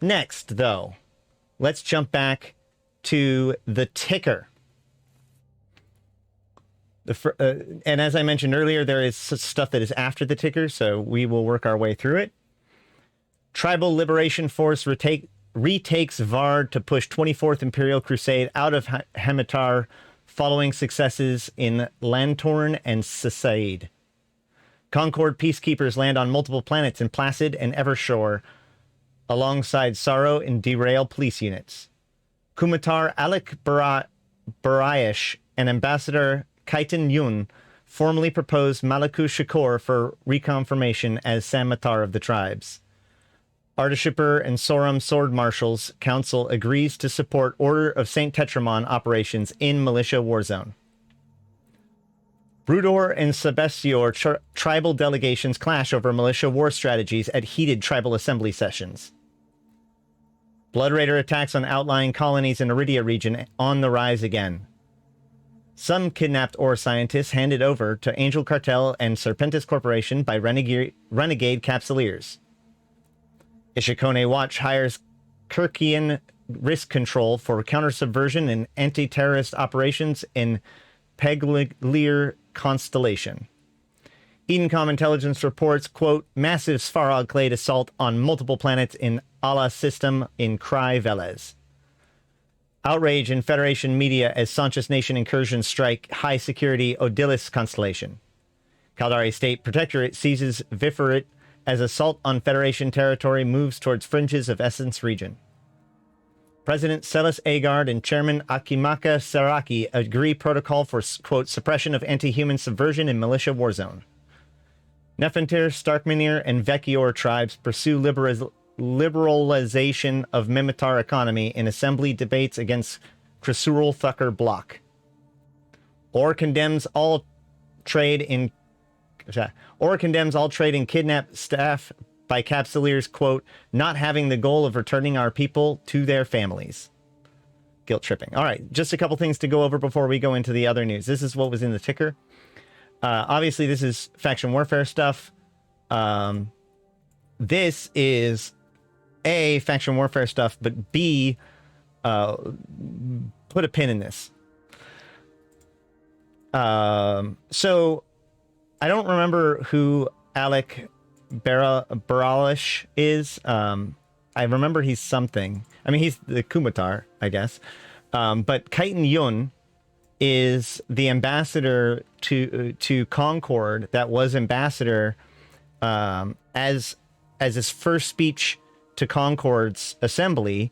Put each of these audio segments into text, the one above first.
next, though, let's jump back to the ticker. And as I mentioned earlier, there is stuff that is after the ticker, so we will work our way through it. Tribal Liberation Force retakes Vard to push 24th Imperial Crusade out of Hamatar following successes in Lantorn and Sesaid. Concord peacekeepers land on multiple planets in Placid and Evershore, alongside Sorrow and Derail police units. Kumatar Alec Barayesh and Ambassador Kaitan Yun formally proposed Malaku Shakur for reconfirmation as Samatar of the tribes. Ardashipper and Sorum Sword Marshals Council agrees to support Order of St. Tetramon operations in Militia Warzone. Brudor and Sebestior tribal delegations clash over militia war strategies at heated tribal assembly sessions. Blood Raider attacks on outlying colonies in Iridia region on the rise again. Some kidnapped ore scientists handed over to Angel Cartel and Serpentis Corporation by renegade Capsuleers. Ishikone Watch hires Kirkian Risk Control for counter-subversion and anti-terrorist operations in Peglier Constellation. Edencom Intelligence reports, quote, massive Svarog clade assault on multiple planets in Ala system in Cry Velez. Outrage in Federation media as Sanchez Nation incursions strike high-security Odilis Constellation. Caldari State Protectorate seizes Viferit as assault on Federation territory moves towards fringes of Essence region. President Celis Agard and Chairman Akimaka Saraki agree protocol for, quote, suppression of anti-human subversion in Militia Warzone. Nefantir, Starkmanir, and Vekior tribes pursue liberalization of Mimitar economy in assembly debates against Krasural Thucker bloc. Or condemns all trade in kidnapped staff by Capsuleers, quote, not having the goal of returning our people to their families. Guilt tripping. All right, just a couple things to go over before we go into the other news. This is what was in the ticker. Obviously, this is faction warfare stuff. This is A, faction warfare stuff, but B, put a pin in this. So, I don't remember who Alec Baralish is. I remember he's something. I mean, he's the Kumatar, I guess. But Kaitan Yun is the ambassador to Concord that was ambassador as his first speech to Concord's assembly.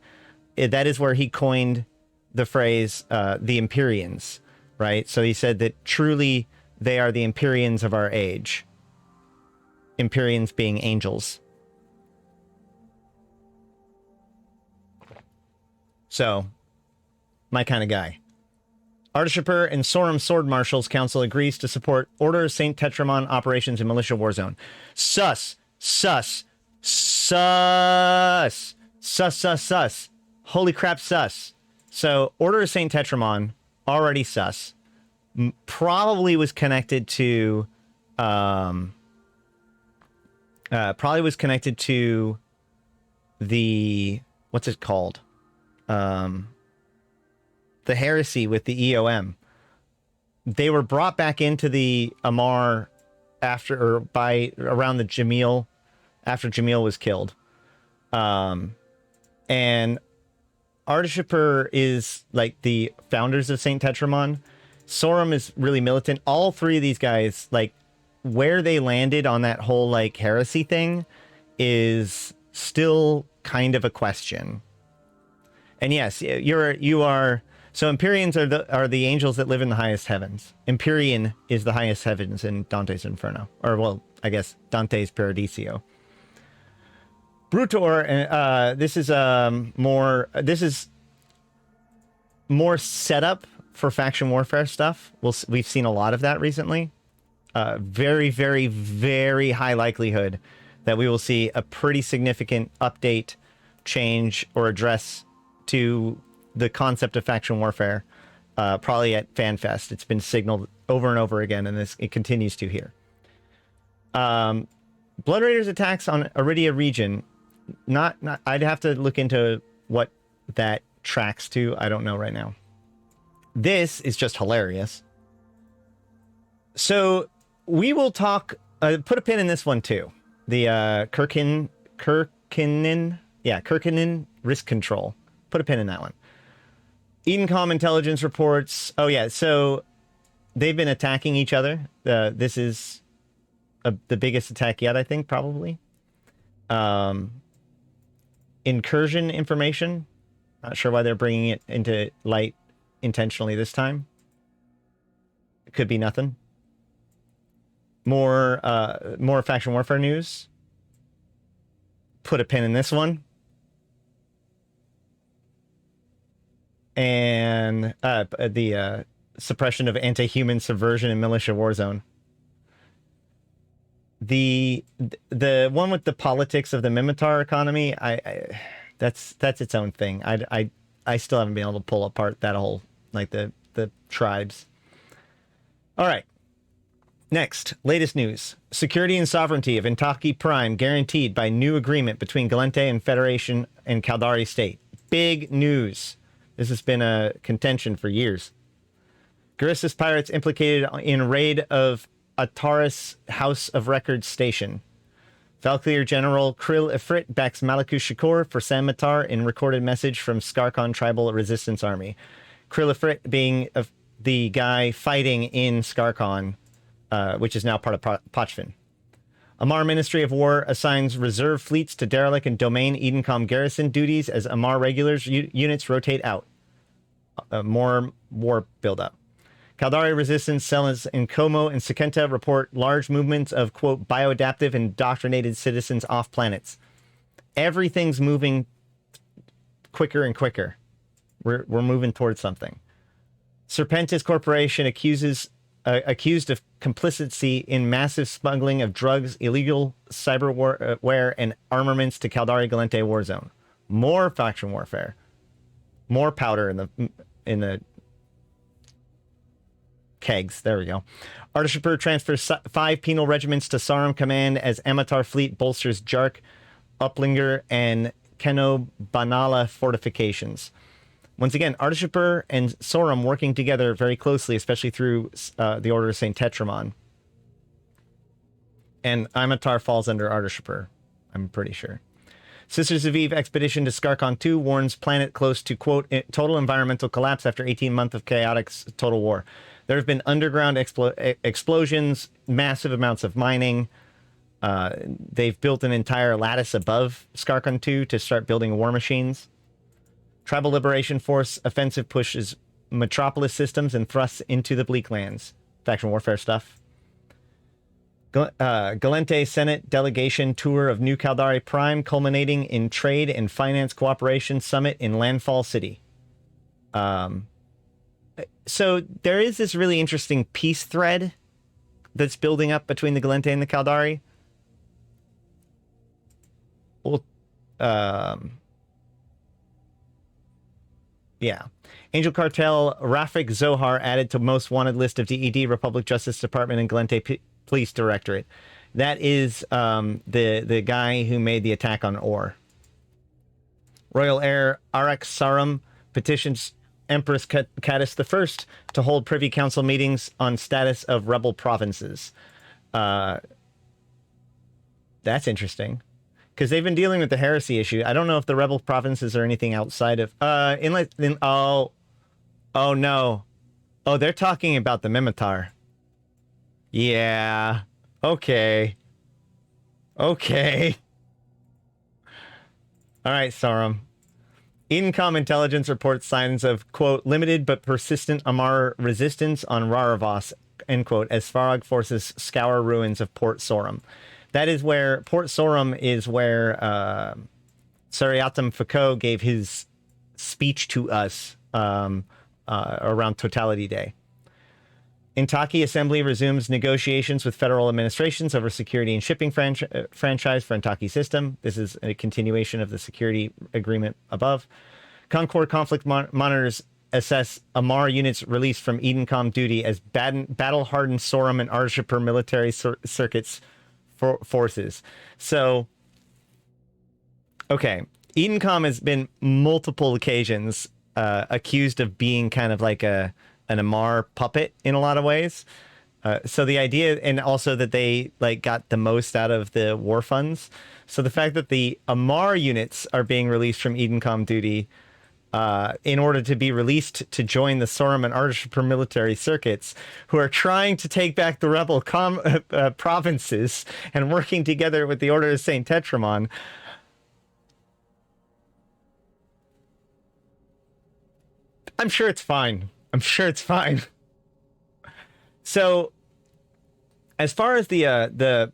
That is where he coined the phrase the Empyreans, right? So he said that truly they are the Empyreans of our age. Empyreans being angels. So, my kind of guy. Ardashipper and Sorum Sword Marshals Council agrees to support Order of St. Tetramon operations in Militia Warzone. Sus. Holy crap, sus. So, Order of St. Tetramon, already sus. Probably was connected to... the... What's it called? The heresy with the EOM. They were brought back into the Amar around the Jamil, after Jamil was killed. And Ardashipper is like the founders of St. Tetramon. Sorum is really militant. All three of these guys, like, where they landed on that whole like heresy thing is still kind of a question. And yes, you are. So Empyreans are the angels that live in the highest heavens. Empyrean is the highest heavens in Dante's Inferno, or well, I guess Dante's Paradiso. Brutor, this is more setup for faction warfare stuff. We've seen a lot of that recently. Very, very, very high likelihood that we will see a pretty significant update, change, or address to the concept of faction warfare, probably at FanFest. It's been signaled over and over again, and it continues to here. Blood Raiders attacks on Iridia region not. I'd have to look into what that tracks to. I don't know right now. This is just hilarious. So we will talk. Put a pin in this one too. The Kirkinen risk control. Put a pin in that one. Edencom intelligence reports. Oh yeah, so they've been attacking each other. This is the biggest attack yet, I think, probably. Incursion information. Not sure why they're bringing it into light intentionally this time. It could be nothing. More faction warfare news. Put a pin in this one. And the suppression of anti-human subversion in militia war zone. The one with the politics of the Mimitar economy, that's its own thing. I still haven't been able to pull apart that whole, like, the tribes. All right. Next, latest news. Security and sovereignty of Intaki Prime guaranteed by new agreement between Gallente and Federation and Caldari State. Big news. This has been a contention for years. Garissus pirates implicated in raid of Ataris House of Records Station. Valkyr General Krill Ifrit backs Malakush Shakur for Samatar in recorded message from Skarkon Tribal Resistance Army. Krill Ifrit being the guy fighting in Skarkon, which is now part of Pochvin. Amar Ministry of War assigns reserve fleets to derelict and domain Edencom garrison duties as Amar regulars units rotate out. More war buildup. Caldari resistance cells in Como and Sakenta report large movements of, quote, bioadaptive and indoctrinated citizens off planets. Everything's moving quicker and quicker. We're moving towards something. Serpentis Corporation accused of complicity in massive smuggling of drugs, illegal cyberware, and armaments to Caldari Gallente war zone. More faction warfare. More powder in the kegs. There we go. Artishapur transfers 5 penal regiments to Sarum Command as Amatar fleet bolsters Jark, Uplinger, and Keno Banala fortifications. Once again, Artishapur and Sorum working together very closely, especially through the Order of St. Tetramon. And Amatar falls under Artishapur, I'm pretty sure. Sisters of Eve expedition to Skarkon 2 warns planet close to, quote, total environmental collapse after 18 months of chaotic total war. There have been underground explosions, massive amounts of mining. They've built an entire lattice above Skarkon 2 to start building war machines. Tribal Liberation Force offensive pushes Metropolis systems and thrusts into the Bleak Lands. Faction warfare stuff. Gallente Senate delegation tour of New Caldari Prime culminating in trade and finance cooperation summit in Landfall City. So there is this really interesting peace thread that's building up between the Gallente and the Caldari. Well, yeah. Angel Cartel Rafik Zohar added to most wanted list of DED, Republic Justice Department, and Gallente Police Directorate. That is the guy who made the attack on Or. Royal Heir Arak Sarum petitions Empress Caddis I to hold Privy Council meetings on status of rebel provinces. That's interesting. Because they've been dealing with the heresy issue. I don't know if the rebel provinces are anything outside of... oh no. Oh, they're talking about the Mimitar. Yeah. Okay. Okay. All right, Sarum. Edencom intelligence reports signs of, quote, limited but persistent Amar resistance on Raravos, end quote, as Svarog forces scour ruins of Port Sorum. That is where... Port Sorum is where Sariatam Foucault gave his speech to us around Totality Day. Intaki Assembly resumes negotiations with federal administrations over security and shipping franchise for Intaki system. This is a continuation of the security agreement above. Concord conflict monitors assess Amar units released from Edencom duty as battle-hardened Sorum and Arshapur military circuits forces. So Okay. Edencom has been multiple occasions accused of being kind of like an Amar puppet in a lot of ways. So the idea, and also that they like got the most out of the war funds. So the fact that the Amar units are being released from Edencom duty in order to be released to join the Sorum and Artificer military circuits, who are trying to take back the rebel provinces and working together with the Order of Saint Tetramon. I'm sure it's fine. I'm sure it's fine. So, as far as the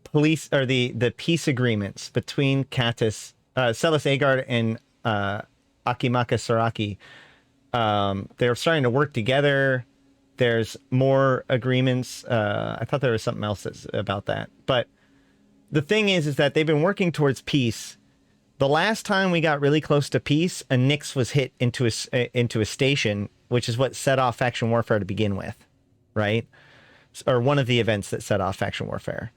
police or the peace agreements between Katis, Celis Agard, and Akimaka Saraki, they're starting to work together. There's more agreements. I thought there was something else about that, but the thing is that they've been working towards peace. The last time we got really close to peace, a Nyx was hit into a station, which is what set off faction warfare to begin with, right? Or one of the events that set off faction warfare.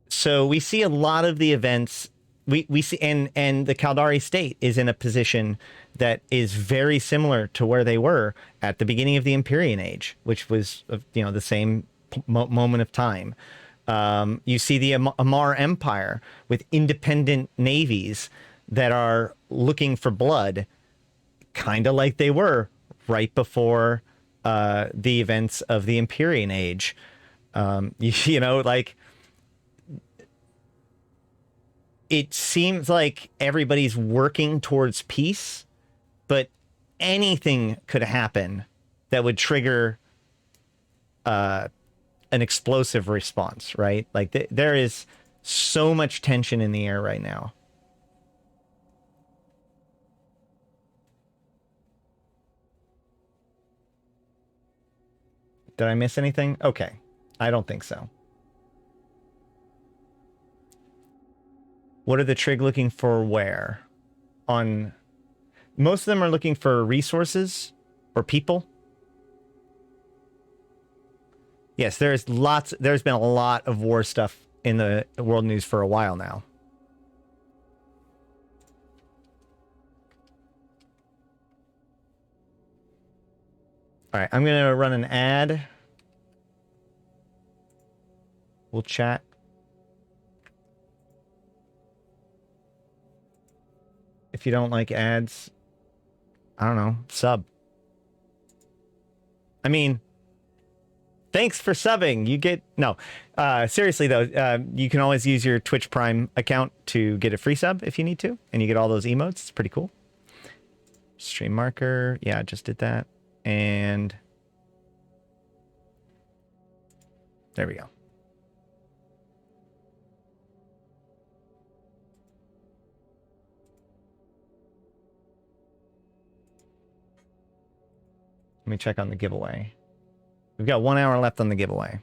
So we see a lot of the events we see, and the Caldari state is in a position that is very similar to where they were at the beginning of the Empyrean Age, which was the same moment of time. You see the Amar Empire with independent navies that are looking for blood, kind of like they were right before the events of the Empyrean Age. Like, it seems like everybody's working towards peace, but anything could happen that would trigger an explosive response, right? Like there is so much tension in the air right now. Did I miss anything? Okay. I don't think so. What are the trig looking for where? Most of them are looking for resources or people. Yes, there's been a lot of war stuff in the world news for a while now. All right, I'm going to run an ad. We'll chat. If you don't like ads, I don't know, sub. I mean, thanks for subbing. You get... No. Seriously, though, you can always use your Twitch Prime account to get a free sub if you need to, and you get all those emotes. It's pretty cool. Stream marker. Yeah, I just did that. And... there we go. Let me check on the giveaway. We've got 1 hour left on the giveaway.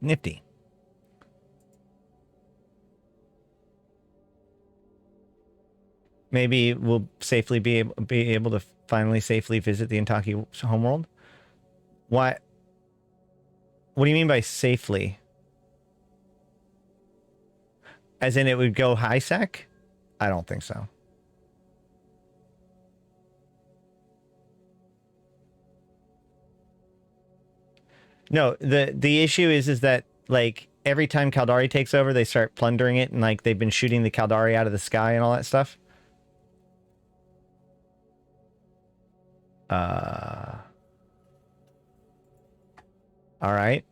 Nifty. Maybe we'll safely be able to finally safely visit the Intaki homeworld. Why? What do you mean by safely? As in it would go high sec? I don't think so. No, the issue is that, like, every time Caldari takes over, they start plundering it, and, like, they've been shooting the Caldari out of the sky and all that stuff. All right.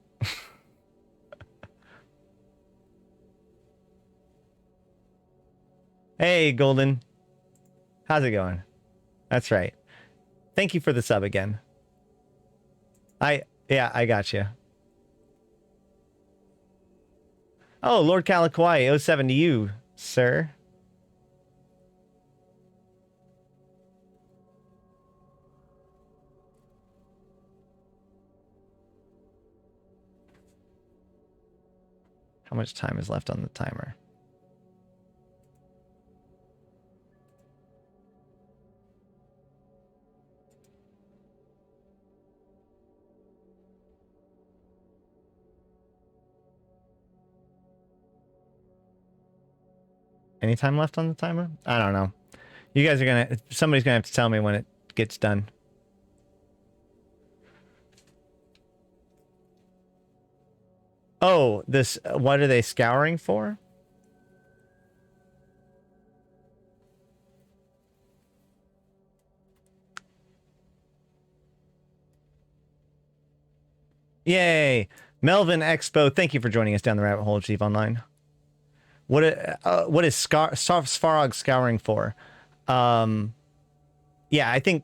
Hey, Golden. How's it going? That's right. Thank you for the sub again. Yeah, I got you. Oh, Lord Caliquai, 07 to you, sir. How much time is left on the timer? Any time left on the timer? I don't know. You guys are gonna... Somebody's gonna have to tell me when it gets done. Oh, this... what are they scouring for? Yay! Melvin Expo, thank you for joining us down the rabbit hole of Chief Online. What is Svarog scouring for? Yeah, I think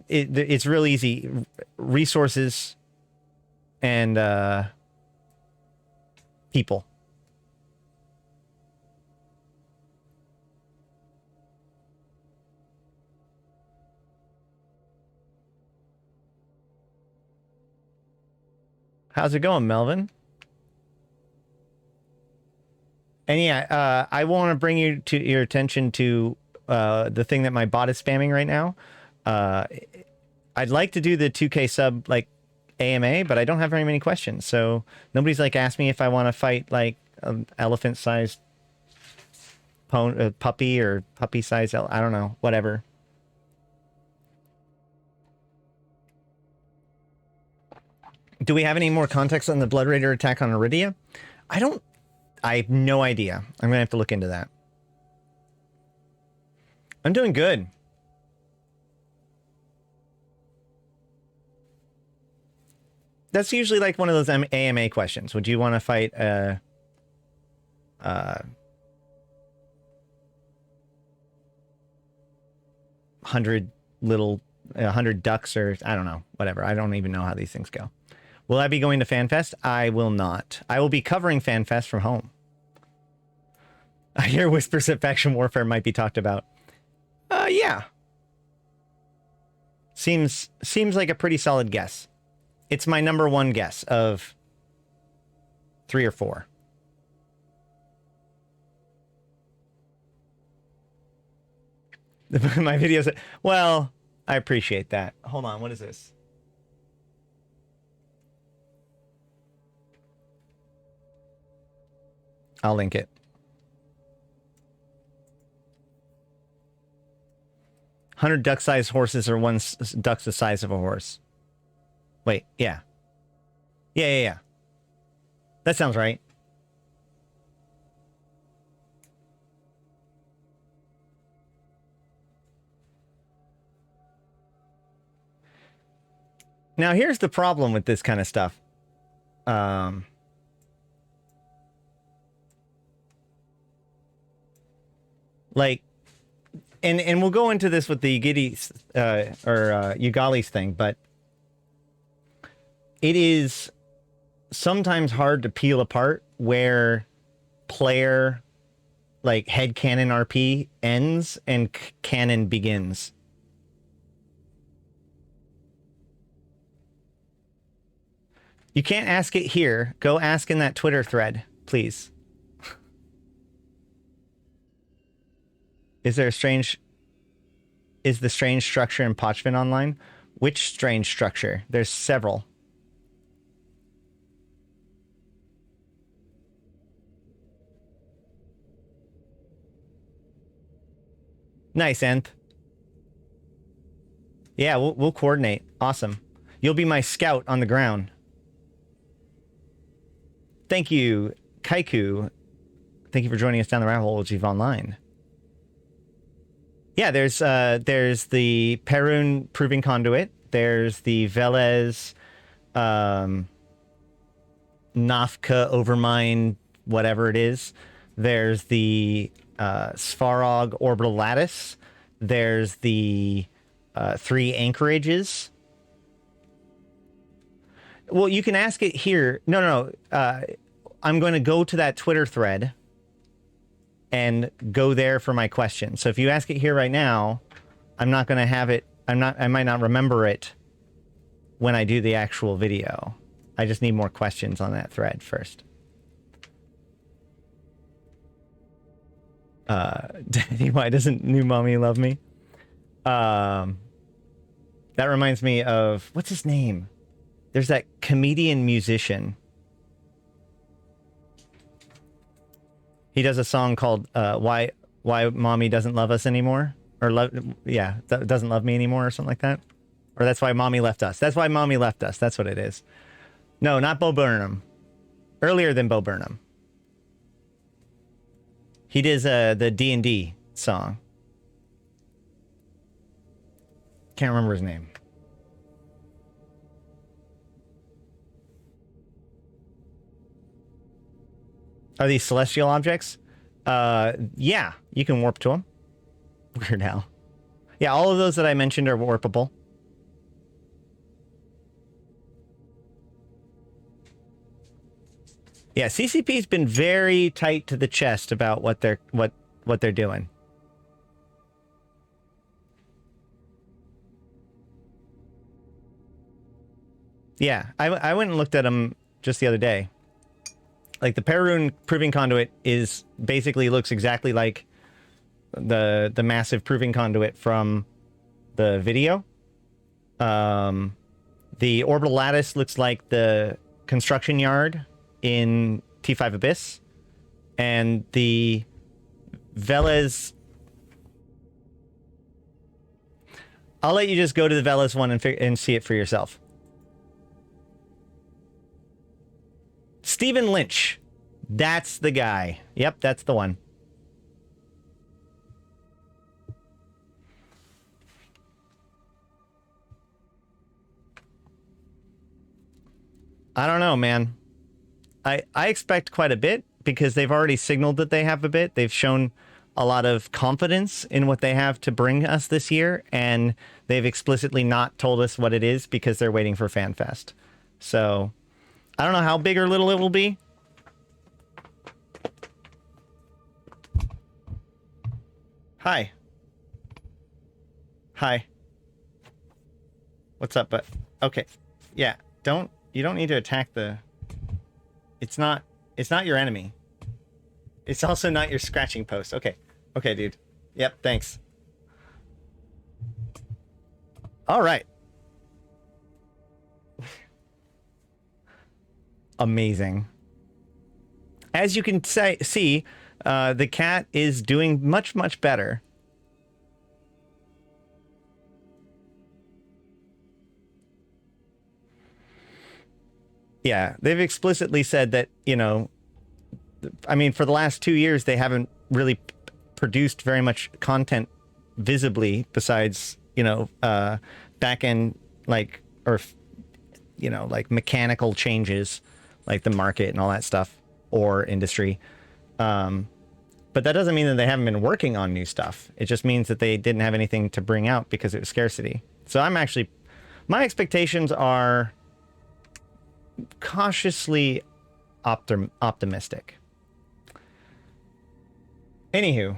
it's real easy. Resources and people. How's it going, Melvin? And yeah, I want to bring your attention to the thing that my bot is spamming right now. I'd like to do the 2K sub like AMA, but I don't have very many questions. So nobody's like asked me if I want to fight like an elephant-sized puppy or puppy-sized. I don't know, whatever. Do we have any more context on the Blood Raider attack on Iridia? I have no idea. I'm gonna have to look into that. I'm doing good. That's usually like one of those AMA questions. Would you want to fight a 100 ducks, or I don't know, whatever. I don't even know how these things go. Will I be going to FanFest? I will not. I will be covering FanFest from home. I hear whispers that faction warfare might be talked about. Yeah. Seems like a pretty solid guess. It's my number one guess of 3 or 4. My videos. Well, I appreciate that. Hold on. What is this? I'll link it. 100 duck-sized horses, or one duck's the size of a horse. Wait, yeah. Yeah. That sounds right. Now, here's the problem with this kind of stuff. Like, and we'll go into this with the Eugales thing, but it is sometimes hard to peel apart where player, like, headcanon RP ends and canon begins. You can't ask it here. Go ask in that Twitter thread, please. Is the strange structure in Pochvin online? Which strange structure? There's several. Nice, Nth. Yeah, we'll coordinate. Awesome. You'll be my scout on the ground. Thank you, Kaiku. Thank you for joining us down the rabbit hole with Eve Online. Yeah, there's the Perun Proving Conduit. There's the Velez Nafka Overmind, whatever it is. There's the Svarog Orbital Lattice. There's the 3 anchorages. Well, you can ask it here. No. I'm going to go to that Twitter thread and go there for my question. So if you ask it here right now, I'm not going to have it. I might not remember it when I do the actual video. I just need more questions on that thread first. Daddy, why doesn't new mommy love me? That reminds me of, what's his name? There's that comedian musician. He does a song called Why mommy doesn't love us anymore? Or doesn't love me anymore or something like that? Or that's why mommy left us. That's why mommy left us. That's what it is. No, not Bo Burnham. Earlier than Bo Burnham. He does the D&D song. Can't remember his name. Are these celestial objects? Yeah, you can warp to them. Weird Al. Yeah, all of those that I mentioned are warpable. Yeah, CCP's been very tight to the chest about what they're doing. Yeah, I went and looked at them just the other day. Like the Perun proving conduit is basically looks exactly like the massive proving conduit from the video. The orbital lattice looks like the construction yard in T5 Abyss, and the Veles. I'll let you just go to the Veles one and see it for yourself. Stephen Lynch. That's the guy. Yep, that's the one. I don't know, man. I expect quite a bit because they've already signaled that they have a bit. They've shown a lot of confidence in what they have to bring us this year, and they've explicitly not told us what it is because they're waiting for FanFest. So I don't know how big or little it will be. Hi. Hi. What's up, but okay. Yeah, you don't need to attack the... It's not your enemy. It's also not your scratching post. Okay. Okay, dude. Yep, thanks. All right. Amazing. As you can see, the cat is doing much, much better. Yeah, they've explicitly said that, you know, I mean, for the last 2 years, they haven't really produced very much content visibly besides, you know, back end, like, or, you know, like mechanical changes, like the market and all that stuff, or industry. But that doesn't mean that they haven't been working on new stuff. It just means that they didn't have anything to bring out because it was scarcity. So I'm actually, my expectations are cautiously optimistic. Anywho,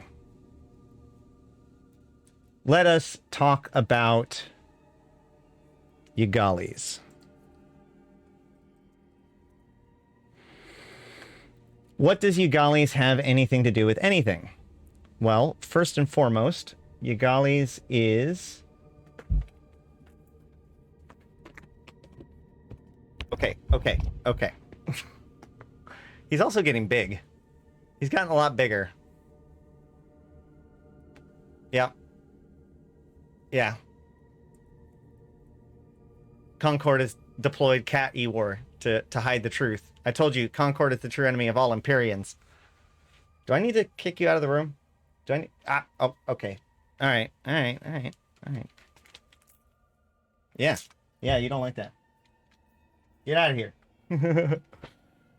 let us talk about Eugales. What does Eugales have anything to do with anything? Well, first and foremost, Eugales is... Okay. He's also getting big. He's gotten a lot bigger. Yeah. Yeah. Concord has deployed Cat Ewar to hide the truth. I told you, Concord is the true enemy of all Empyreans. Do I need to kick you out of the room? Do I need... Oh, okay. All right. Yeah, you don't like that. Get out of here.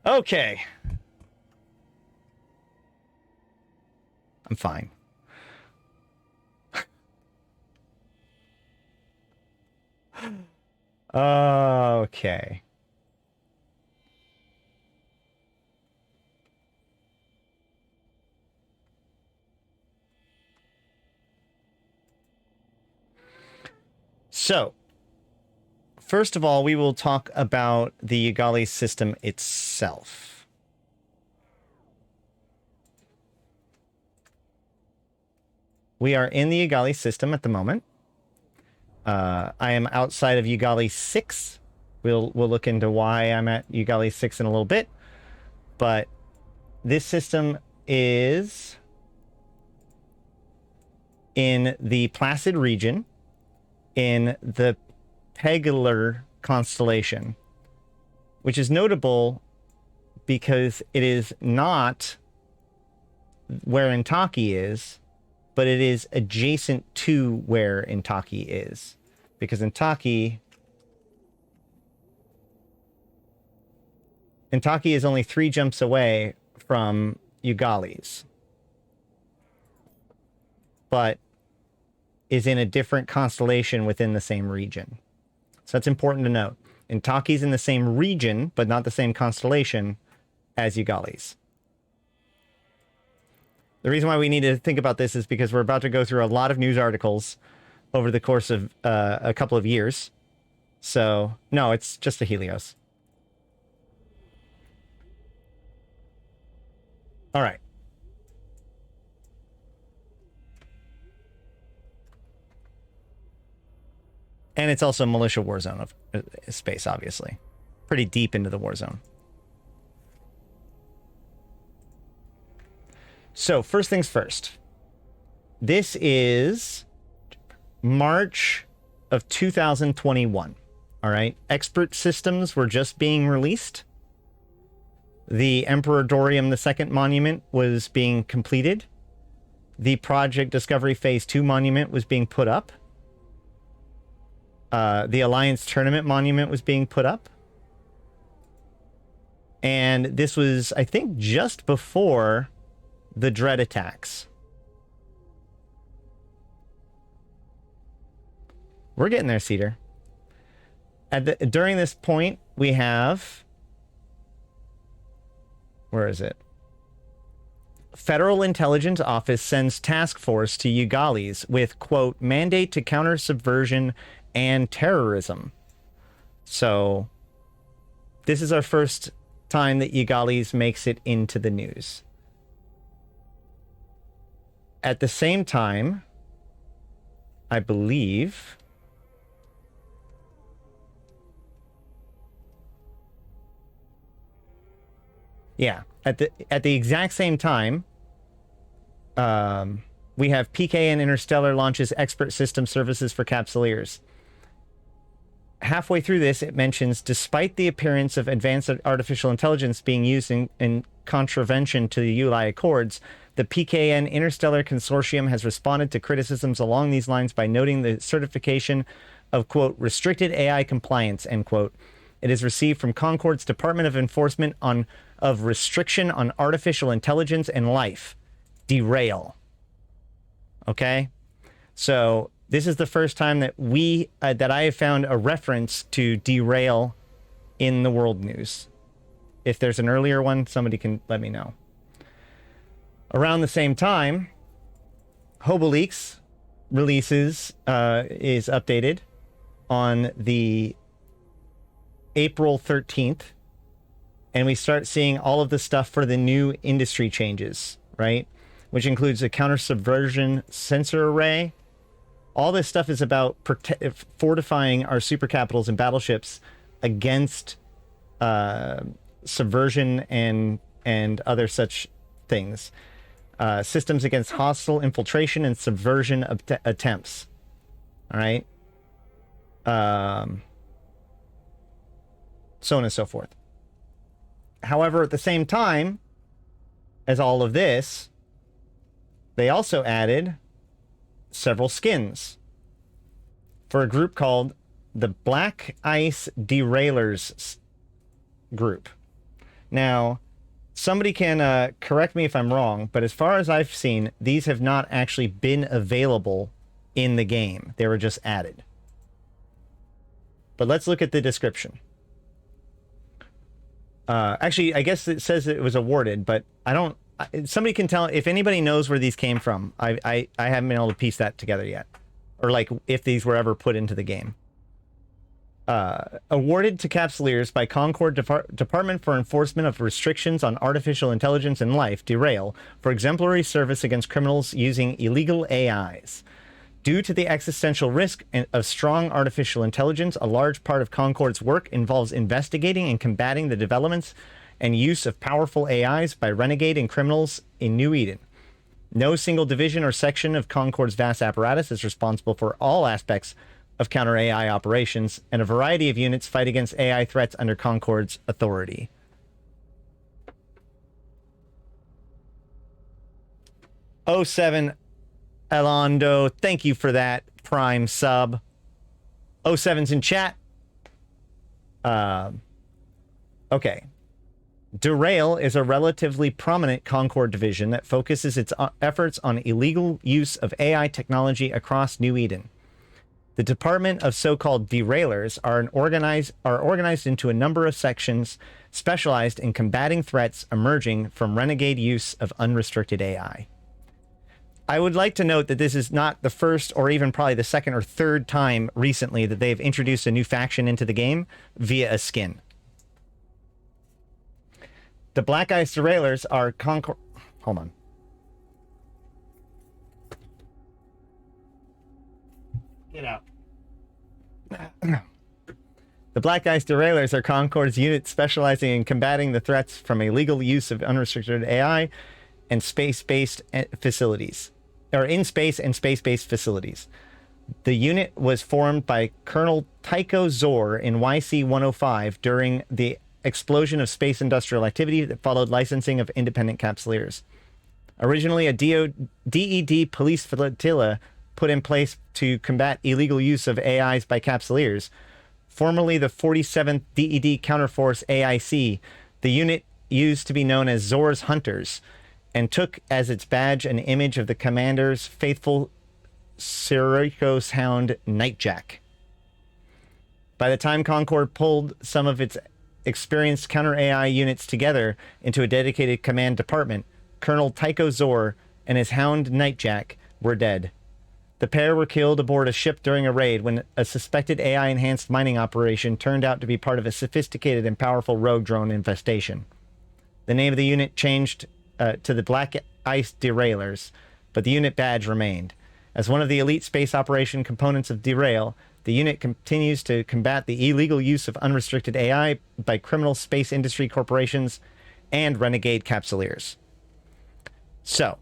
Okay. I'm fine. Okay. So, first of all, we will talk about the Eugales system itself. We are in the Eugales system at the moment. I am outside of Eugales 6. We'll look into why I'm at Eugales 6 in a little bit. But this system is in the Placid region in the Pegalar constellation, which is notable because it is not where Intaki is, but it is adjacent to where Intaki is. Because Intaki is only 3 jumps away from Eugales, but is in a different constellation within the same region. So that's important to note. Intaki's in the same region, but not the same constellation as Eugales. The reason why we need to think about this is because we're about to go through a lot of news articles over the course of a couple of years. So, no, it's just a Helios. All right. And it's also militia war zone of space, obviously. Pretty deep into the war zone. So, first things first. This is March of 2021. All right. Expert systems were just being released. The Emperor Dorium II monument was being completed. The Project Discovery Phase 2 monument was being put up. The Alliance Tournament monument was being put up. And this was, I think, just before the Dread attacks. We're getting there, Cedar. During this point, we have... Where is it? Federal Intelligence Office sends task force to Eugales with, quote, mandate to counter subversion and terrorism. So, this is our first time that Eugales makes it into the news. At the same time, I believe... Yeah, at the exact same time, we have PKN Interstellar launches expert system services for Capsuleers. Halfway through this, it mentions, despite the appearance of advanced artificial intelligence being used in contravention to the Uli Accords, the PKN Interstellar Consortium has responded to criticisms along these lines by noting the certification of, quote, restricted AI compliance, end quote. It is received from Concord's Department of Enforcement of Restriction on Artificial Intelligence and Life. Derail. Okay? So, this is the first time that that I have found a reference to derail in the world news. If there's an earlier one, somebody can let me know. Around the same time, HoboLeaks is updated on the April 13th, and we start seeing all of the stuff for the new industry changes, right? Which includes a counter-subversion sensor array. All this stuff is about fortifying our supercapitals and battleships against subversion and other such things. Systems against hostile infiltration and subversion attempts. All right? So on and so forth. However, at the same time as all of this, they also added several skins for a group called the Black Ice Derailers group. Now, somebody can correct me if I'm wrong, but as far as I've seen, these have not actually been available in the game. They were just added. But let's look at the description. Actually, I guess it says it was awarded, but I don't... Somebody can tell if anybody knows where these came from. I haven't been able to piece that together yet. Or like if these were ever put into the game. Awarded to Capsuleers by Concord Department for Enforcement of Restrictions on Artificial Intelligence and Life, Derail, for exemplary service against criminals using illegal AIs. Due to the existential risk of strong artificial intelligence, a large part of Concord's work involves investigating and combating the developments and use of powerful AIs by renegade and criminals in New Eden. No single division or section of Concord's vast apparatus is responsible for all aspects of counter-AI operations, and a variety of units fight against AI threats under Concord's authority. '07 Elondo, thank you for that Prime sub. '07's in chat. Okay. Derail is a relatively prominent Concord division that focuses its efforts on illegal use of AI technology across New Eden. The Department of so-called derailers are organized into a number of sections specialized in combating threats emerging from renegade use of unrestricted AI. I would like to note that this is not the first or even probably the second or third time recently that they've introduced a new faction into the game via a skin. The Black Ice Derailers are Concord... Hold on. Get out. The Black Ice Derailers are Concord's unit specializing in combating the threats from illegal use of unrestricted AI and space-based facilities, or in space and space-based facilities. The unit was formed by Colonel Tycho Zor in YC-105 during the explosion of space industrial activity that followed licensing of independent capsuleers. Originally a DED police flotilla put in place to combat illegal use of AIs by capsuleers. Formerly the 47th DED Counterforce AIC, the unit used to be known as Zor's Hunters, and took as its badge an image of the commander's faithful Syracuse hound Nightjack. By the time Concord pulled some of its experienced counter-AI units together into a dedicated command department, Colonel Tycho Zor and his hound Nightjack were dead. The pair were killed aboard a ship during a raid when a suspected AI-enhanced mining operation turned out to be part of a sophisticated and powerful rogue drone infestation. The name of the unit changed to the Black Ice Derailers, but the unit badge remained. As one of the elite space operation components of Derail, the unit continues to combat the illegal use of unrestricted AI by criminal space industry corporations and renegade capsuleers. So,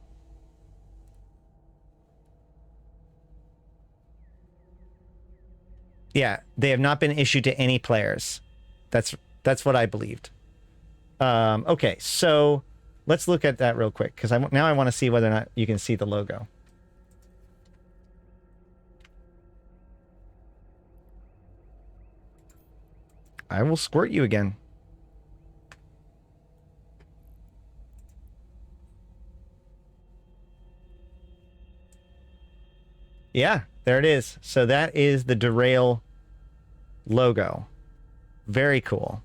yeah, they have not been issued to any players. That's what I believed. Okay, so let's look at that real quick, because now I want to see whether or not you can see the logo. I will squirt you again. Yeah, there it is. So that is the Derail logo. Very cool.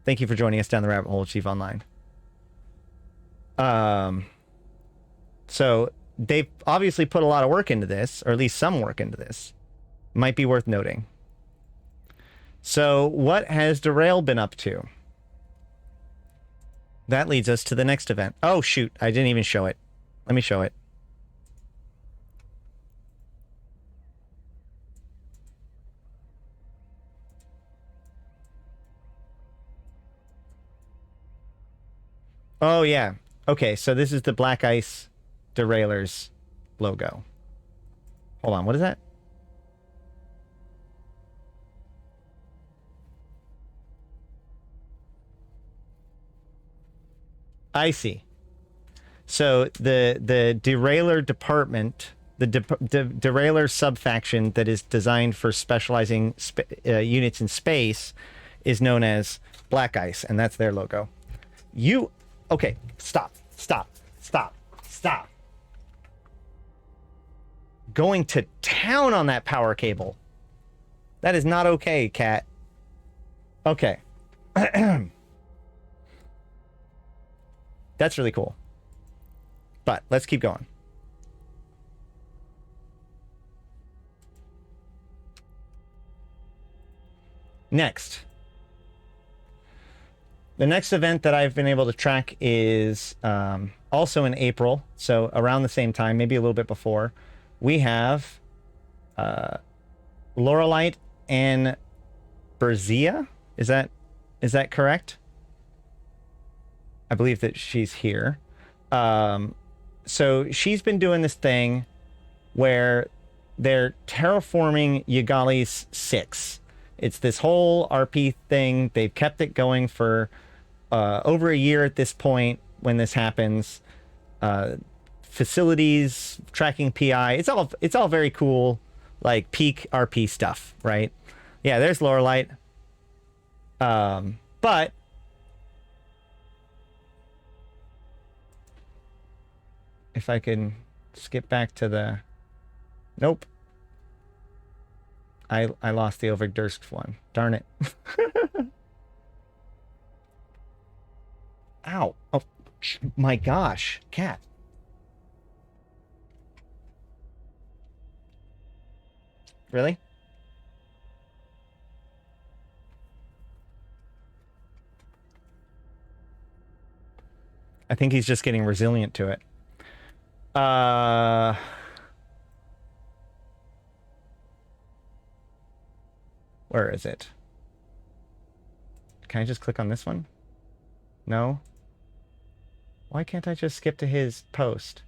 Thank you for joining us down the rabbit hole, Chief Online. So they've obviously put a lot of work into this, or at least some work into this. Might be worth noting. So what has Derail been up to? That leads us to the next event. Oh, shoot. I didn't even show it. Let me show it. Oh, yeah. Okay, so this is the Black Ice Derailers logo. Hold on, what is that? I see. So the Derailer department, the Derailer subfaction that is designed for specializing units in space is known as Black Ice, and that's their logo. Okay, stop. Going to town on that power cable. That is not okay, cat. Okay. That's really cool. But let's keep going. Next. The next event that I've been able to track is also in April, so around the same time, maybe a little bit before. We have Lorelite and Berzia. Is that correct? I believe that she's here. So she's been doing this thing where they're terraforming Eugales 6. It's this whole RP thing. They've kept it going for over a year at this point when this happens. Facilities, tracking PI. It's all very cool, like peak RP stuff, right? Yeah, there's Lorelite. But if I can skip back to the... Nope. I lost the Overdursk one. Darn it. Ow. Oh, my gosh. Cat. Really? I think he's just getting resilient to it. Where is it? Can I just click on this one? No? Why can't I just skip to his post?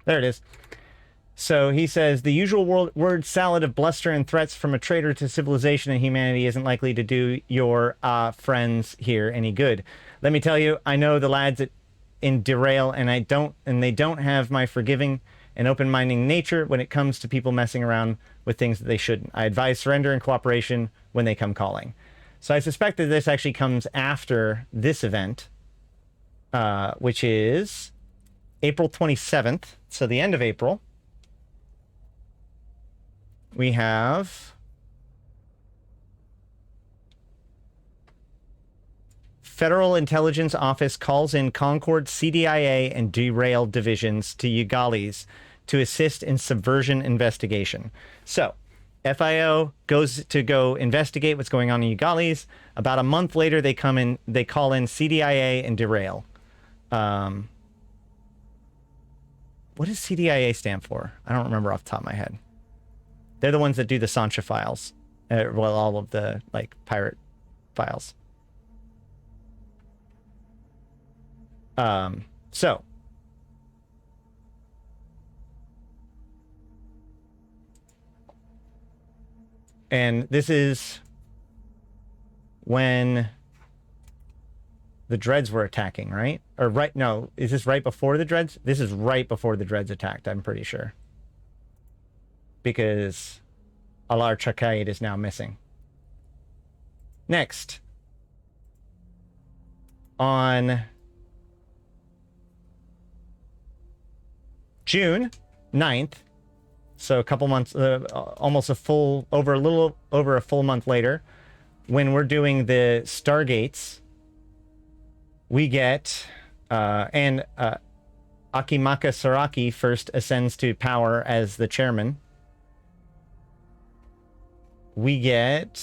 There it is. So he says, the usual word salad of bluster and threats from a traitor to civilization and humanity isn't likely to do your friends here any good. Let me tell you, I know the lads in Derail, and they don't have my forgiving and open-minded nature when it comes to people messing around with things that they shouldn't. I advise surrender and cooperation when they come calling. So I suspect that this actually comes after this event, which is April 27th, so the end of April. We have Federal Intelligence Office calls in Concord CDIA and Derail divisions to Eugales to assist in subversion investigation. So, FIO goes to go investigate what's going on in Eugales. About a month later, they call in CDIA and Derail. What does CDIA stand for? I don't remember off the top of my head. They're the ones that do the Sancha files. Well, all of the, like, pirate files. So. And this is when the Dreads were attacking, right? Or right, no, is this right before the Dreads? This is right before the Dreads attacked, I'm pretty sure. Because Alar Chakaid is now missing. Next. On June 9th, so a couple months, almost a little over a full month later, when we're doing the Stargates, we get, Akimaka Saraki first ascends to power as the chairman. We get,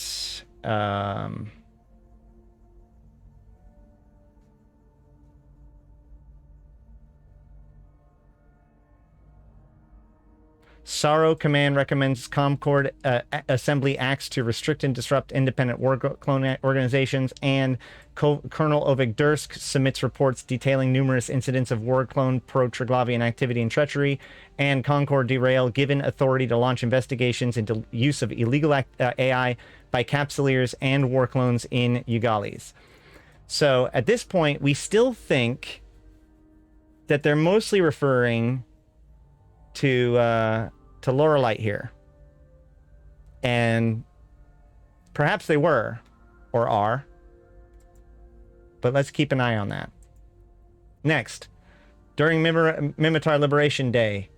Sorrow Command recommends Concord Assembly acts to restrict and disrupt independent war clone organizations, and Colonel Overdursk submits reports detailing numerous incidents of war clone pro-Triglavian activity and treachery, and Concord Derail given authority to launch investigations into use of illegal AI by capsuleers and war clones in Eugales. So at this point, we still think that they're mostly referring to Lorelite here. And perhaps they were, or are. But let's keep an eye on that. Next, during Mimitar Liberation Day,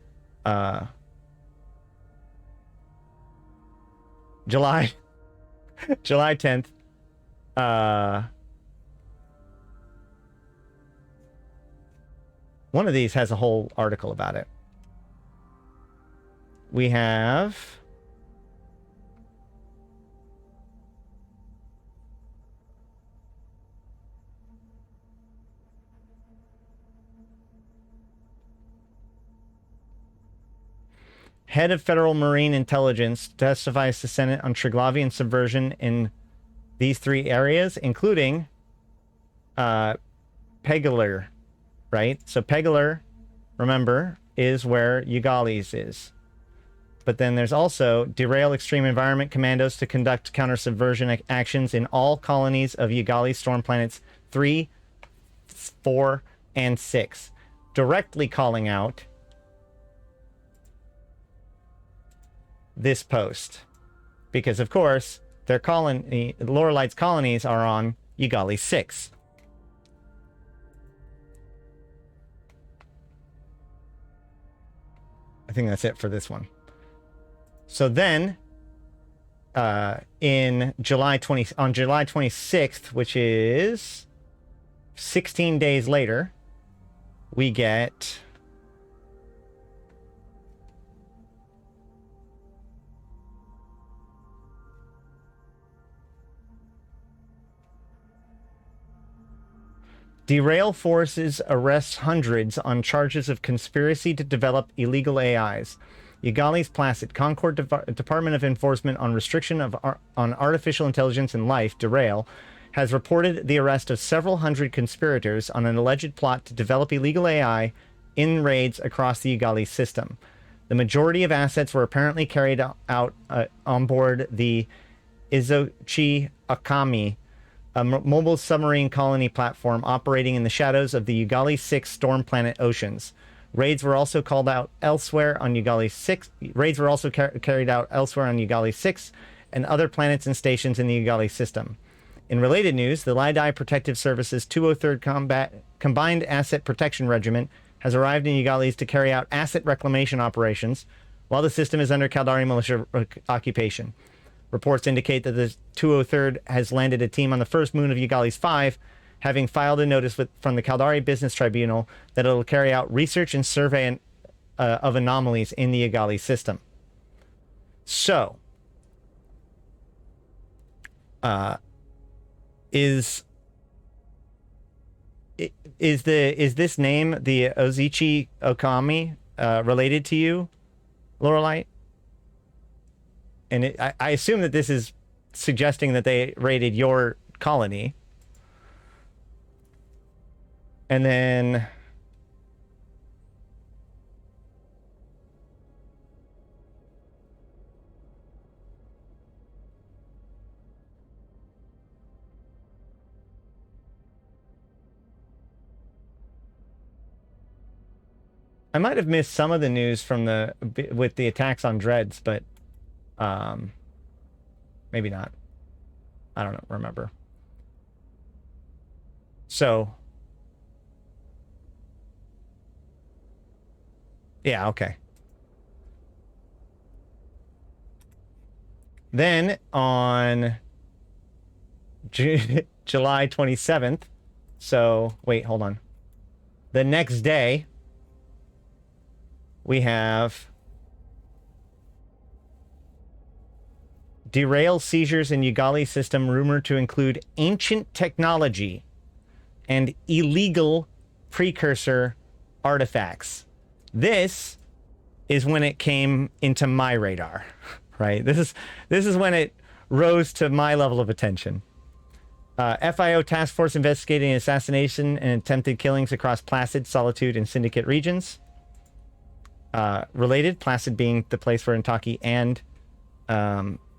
July 10th, one of these has a whole article about it. We have Head of Federal Marine Intelligence testifies to Senate on Triglavian subversion in these 3 areas, including Pegalar, right? So Pegalar, remember, is where Eugales is. But then there's also derail extreme environment commandos to conduct counter-subversion actions in all colonies of Eugales storm planets 3, 4, and 6. Directly calling out this post. Because, of course, their colony, Lorelite's colonies are on Eugales 6. I think that's it for this one. So then, on July 26th, which is 16 days later, we get Derail forces arrests hundreds on charges of conspiracy to develop illegal AIs. Eugales Placid, Concord Department of Enforcement on Restriction on Artificial Intelligence and Life, Derail, has reported the arrest of several hundred conspirators on an alleged plot to develop illegal AI in raids across the Eugales system. The majority of assets were apparently carried out on board the Izochi Akami, a mobile submarine colony platform operating in the shadows of the Eugales 6 storm planet oceans. Raids were also called out elsewhere on Eugales 6. Raids were also carried out elsewhere on Eugales 6 and other planets and stations in the Eugales system. In related news, the Lydai Protective Services 203rd Combined Asset Protection Regiment has arrived in Eugales to carry out asset reclamation operations while the system is under Caldari militia occupation. Reports indicate that the 203rd has landed a team on the first moon of Eugales 5, having filed a notice from the Caldari Business Tribunal that it will carry out research and survey of anomalies in the Eugales system. So, is this name, the Ozichi Okami, related to you, Lorelite? And I assume that this is suggesting that they raided your colony. And then I might have missed some of the news from with the attacks on Dreads, but maybe not. I don't remember. So yeah, okay. Then on July 27th, so wait, hold on. The next day, we have derail seizures in Eugales system rumored to include ancient technology and illegal precursor artifacts. This is when it came into my radar, right? This is when it rose to my level of attention. FIO task force investigating assassination and attempted killings across Placid, Solitude, and Syndicate regions. Related, Placid being the place where Intaki and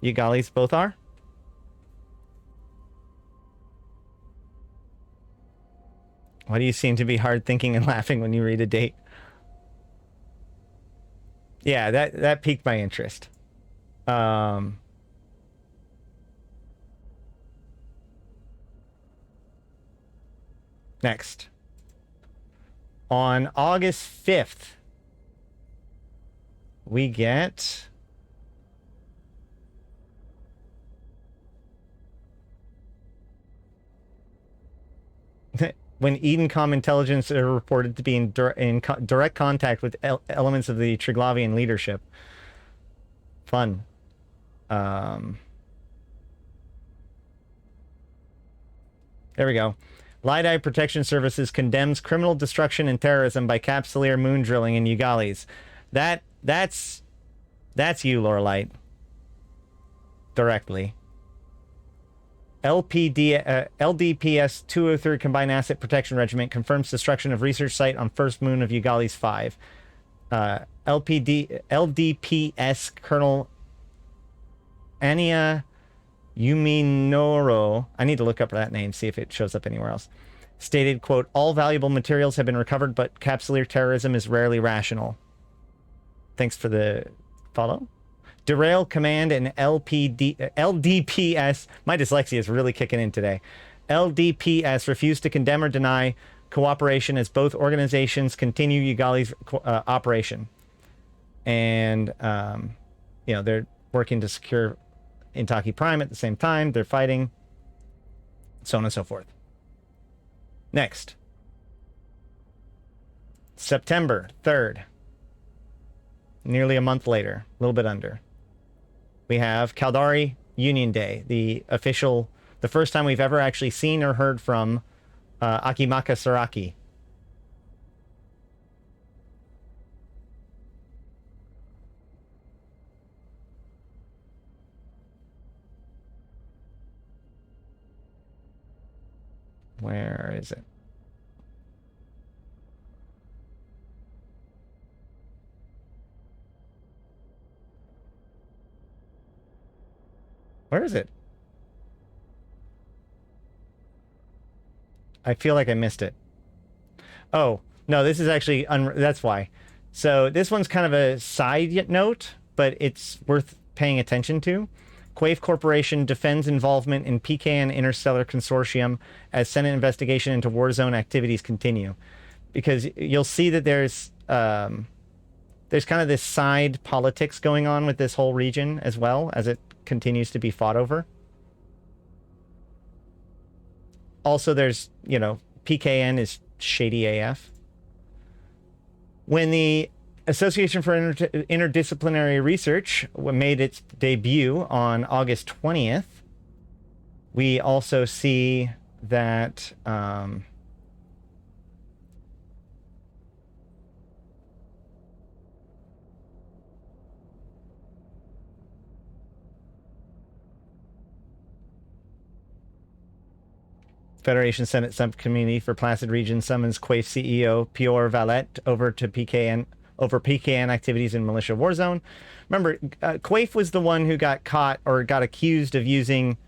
Eugales both are. Why do you seem to be hard thinking and laughing when you read a date? Yeah, that piqued my interest. Next. On August 5th, we get when Edencom intelligence are reported to be in direct contact with elements of the Triglavian leadership. Fun. There we go. Lydai Protection Services condemns criminal destruction and terrorism by capsuleer moon drilling in Eugales. That's That's you, Lorelite. Directly. LDPS 203 Combined Asset Protection Regiment confirms destruction of research site on first moon of Eugales 5. LDPS Colonel Ania Yuminoro, I need to look up that name, see if it shows up anywhere else, stated, quote, all valuable materials have been recovered, but capsular terrorism is rarely rational. Thanks for the follow. Derail Command and LDPS, my dyslexia is really kicking in today. LDPS refused to condemn or deny cooperation as both organizations continue Eugales operation. And, you know, they're working to secure Intaki Prime at the same time. They're fighting, so on and so forth. Next. September 3rd. Nearly a month later, a little bit under. We have Caldari Union Day, the first time we've ever actually seen or heard from Akimaka Saraki. Where is it? Where is it? I feel like I missed it. Oh, no, this is actually... that's why. So this one's kind of a side note, but it's worth paying attention to. Quaife Corporation defends involvement in PKN Interstellar Consortium as Senate investigation into war zone activities continue. Because you'll see that there's kind of this side politics going on with this whole region as well, as it continues to be fought over. Also, there's, you know, PKN is shady AF. When the Association for Interdisciplinary Research made its debut on August 20th, we also see that Federation Senate Subcommittee for Placid Region summons Quaife CEO Pior Valette over to PKN activities in Militia Warzone. Remember, Quaife was the one who got caught or got accused of using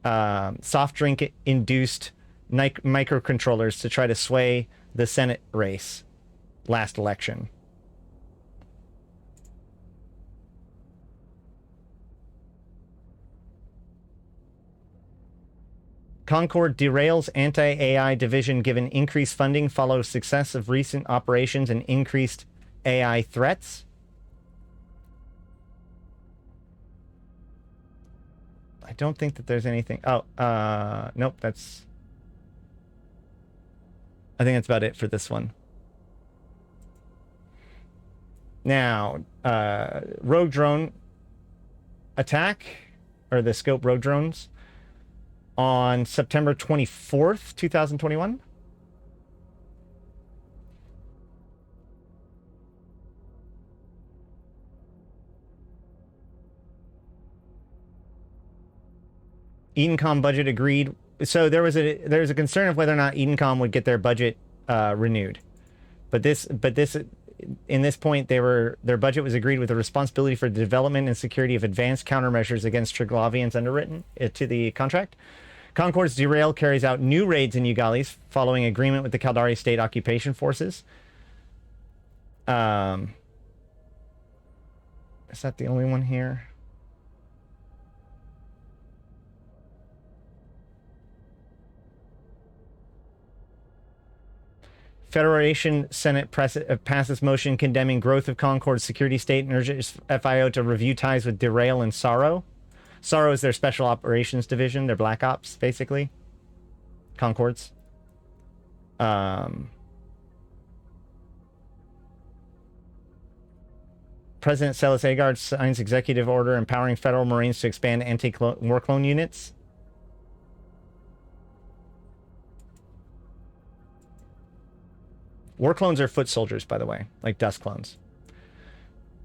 soft drink induced microcontrollers to try to sway the Senate race last election. Concord derails anti-AI division given increased funding follows success of recent operations and increased AI threats. I don't think that there's anything. Oh, nope, I think that's about it for this one. Now, rogue drone attack, or the scope rogue drones, on September 24th, 2021. Edencom budget agreed. So there was a concern of whether or not Edencom would get their budget renewed. But in this point, their budget was agreed with the responsibility for the development and security of advanced countermeasures against Triglavians underwritten to the contract. Concord's derail carries out new raids in Eugales following agreement with the Caldari State Occupation Forces. Is that the only one here? Federation Senate passes motion condemning growth of Concord's security state and urges FIO to review ties with Derail and Sorrow. Sorrow is their special operations division, their Black Ops, basically. Concord's. President Celis Agard signs executive order empowering federal Marines to expand anti-war clone units. War clones are foot soldiers, by the way, like dust clones.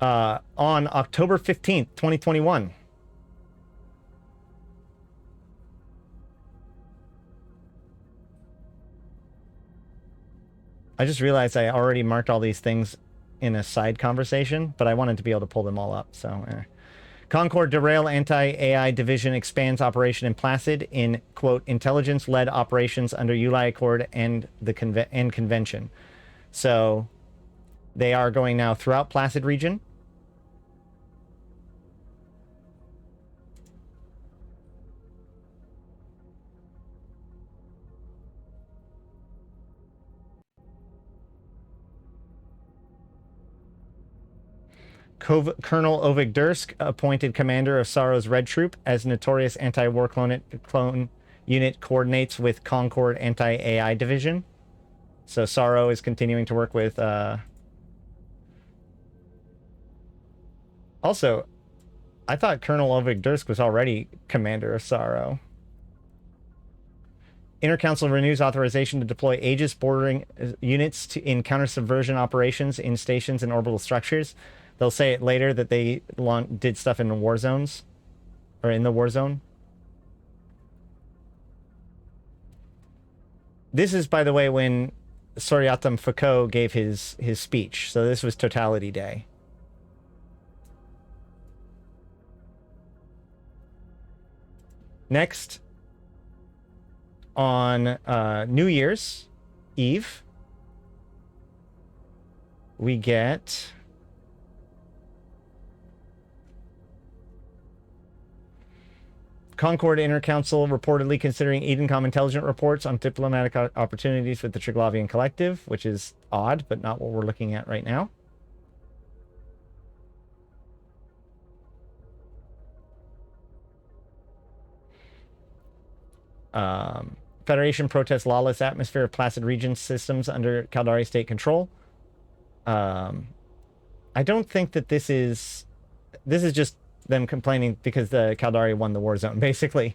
on October 15th, 2021. I just realized I already marked all these things in a side conversation, but I wanted to be able to pull them all up, so... Concord Derail Anti-AI Division expands operation in Placid in, quote, intelligence-led operations under Eugales Accord and the Convention. So they are going now throughout Placid region. Colonel Ovig Dursk, appointed commander of Sorrow's Red Troop, as notorious anti-war clone unit coordinates with Concord Anti-AI Division. So Sorrow is continuing to work with... Also, I thought Colonel Ovig Dursk was already commander of Sorrow. Intercouncil renews authorization to deploy Aegis bordering units in counter-subversion operations in stations and orbital structures. They'll say it later that they did stuff in the war zones. Or in the war zone. This is, by the way, when Soryatam Foucault gave his speech. So this was Totality Day. Next, on New Year's Eve, we get... Concord Intercouncil reportedly considering Edencom intelligent reports on diplomatic opportunities with the Triglavian Collective, which is odd, but not what we're looking at right now. Federation protests lawless atmosphere of Placid region systems under Caldari state control. I don't think that this is just them complaining because the Caldari won the war zone, basically.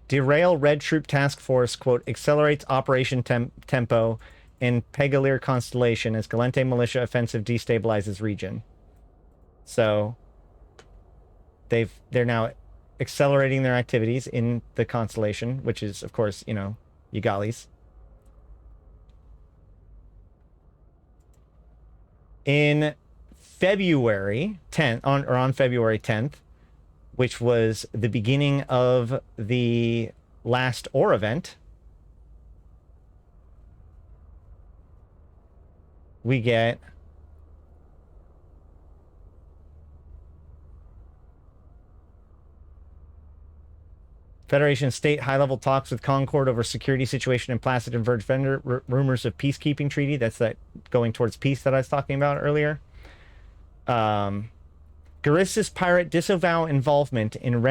Derail Red Troop Task Force, quote, accelerates operation tempo in Pegalir Constellation as Galente Militia offensive destabilizes region. So they're now accelerating their activities in the constellation, which is, of course, you know, Eugales. In February 10th, on February 10th, which was the beginning of the last OR event, we get Federation state high-level talks with Concord over security situation in Placid and Verge Vendor. Rumors of peacekeeping treaty. That's that going towards peace that I was talking about earlier. Garissus pirate disavow involvement in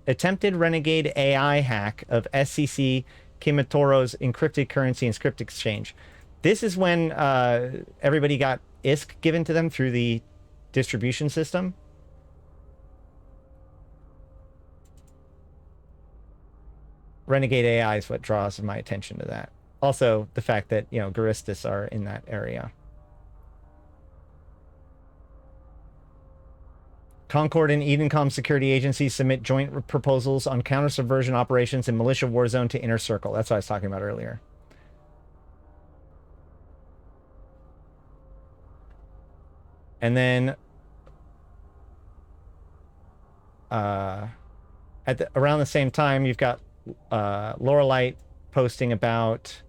attempted renegade AI hack of SCC Kimitoro's encrypted currency and script exchange. This is when everybody got ISK given to them through the distribution system. Renegade AI is what draws my attention to that. Also, the fact that, you know, Garissus are in that area. Concord and Edencom security agencies submit joint proposals on counter-subversion operations in militia war zone to Inner Circle. That's what I was talking about earlier. And then around the same time, you've got Lorelite posting about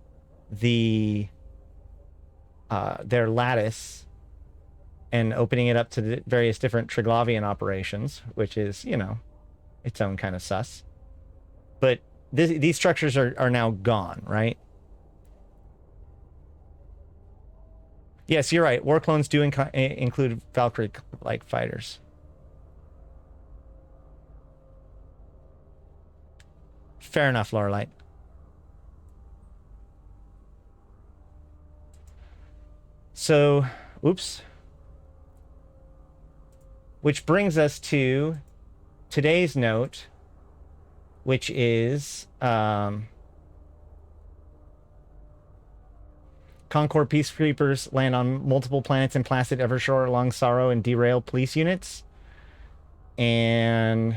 their lattice and opening it up to the various different Triglavian operations, which is, you know, its own kind of sus. But these structures are now gone, right? Yes, you're right. War clones do include Valkyrie-like fighters. Fair enough, Lorelite. So, oops. Which brings us to today's note which is Concord peacekeepers land on multiple planets in Placid Evershore along Sorrow and derail police units. And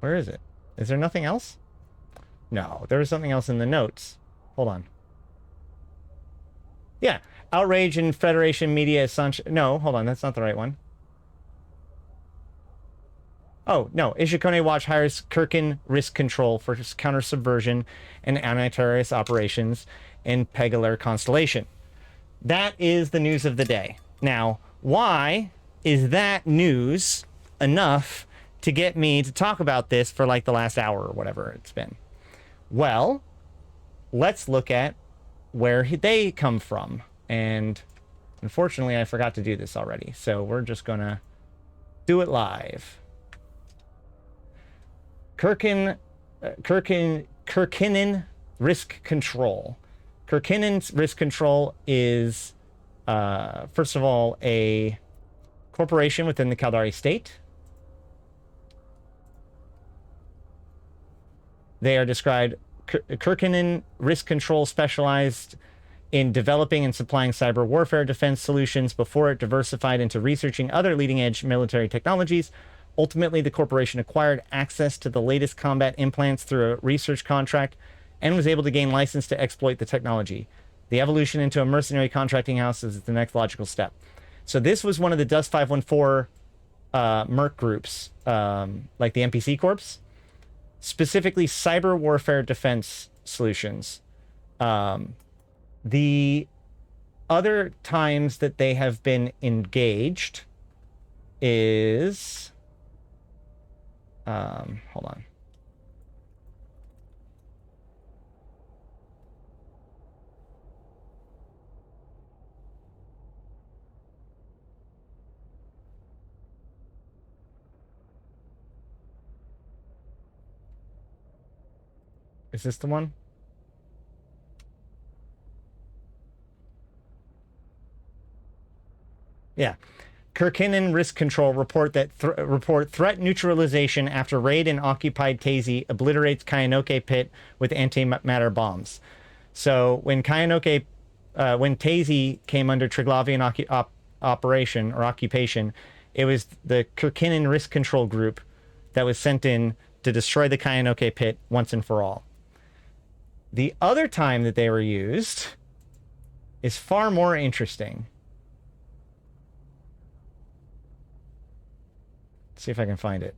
where is it? Is there nothing else? No, there was something else in the notes. Hold on. Yeah. Outrage in Federation media assumption. No, hold on. That's not the right one. Oh, no. Ishikone Watch hires Kirkin Risk Control for counter-subversion and anti-terrorist operations in Pegalar Constellation. That is the news of the day. Now, why is that news enough to get me to talk about this for like the last hour or whatever it's been? Well, let's look at where they come from. And unfortunately, I forgot to do this already. So we're just going to do it live. Kirkinen Risk Control. Kirkinen's Risk Control is, first of all, a corporation within the Caldari state. They are described, Kirkinen Risk Control specialized in developing and supplying cyber warfare defense solutions before it diversified into researching other leading-edge military technologies. Ultimately, the corporation acquired access to the latest combat implants through a research contract and was able to gain license to exploit the technology. The evolution into a mercenary contracting house is the next logical step. So this was one of the Dust 514 merc groups, like the NPC Corps, specifically cyber warfare defense solutions. The other times that they have been engaged is... hold on. Is this the one? Yeah. Kirkinen Risk Control report that threat neutralization after raid in occupied Tazy obliterates Kayanoke pit with antimatter bombs. So when Kayanoke, when Tazy came under Triglavian operation or occupation, it was the Kirkinen Risk Control group that was sent in to destroy the Kayanoke pit once and for all. The other time that they were used is far more interesting. See if I can find it.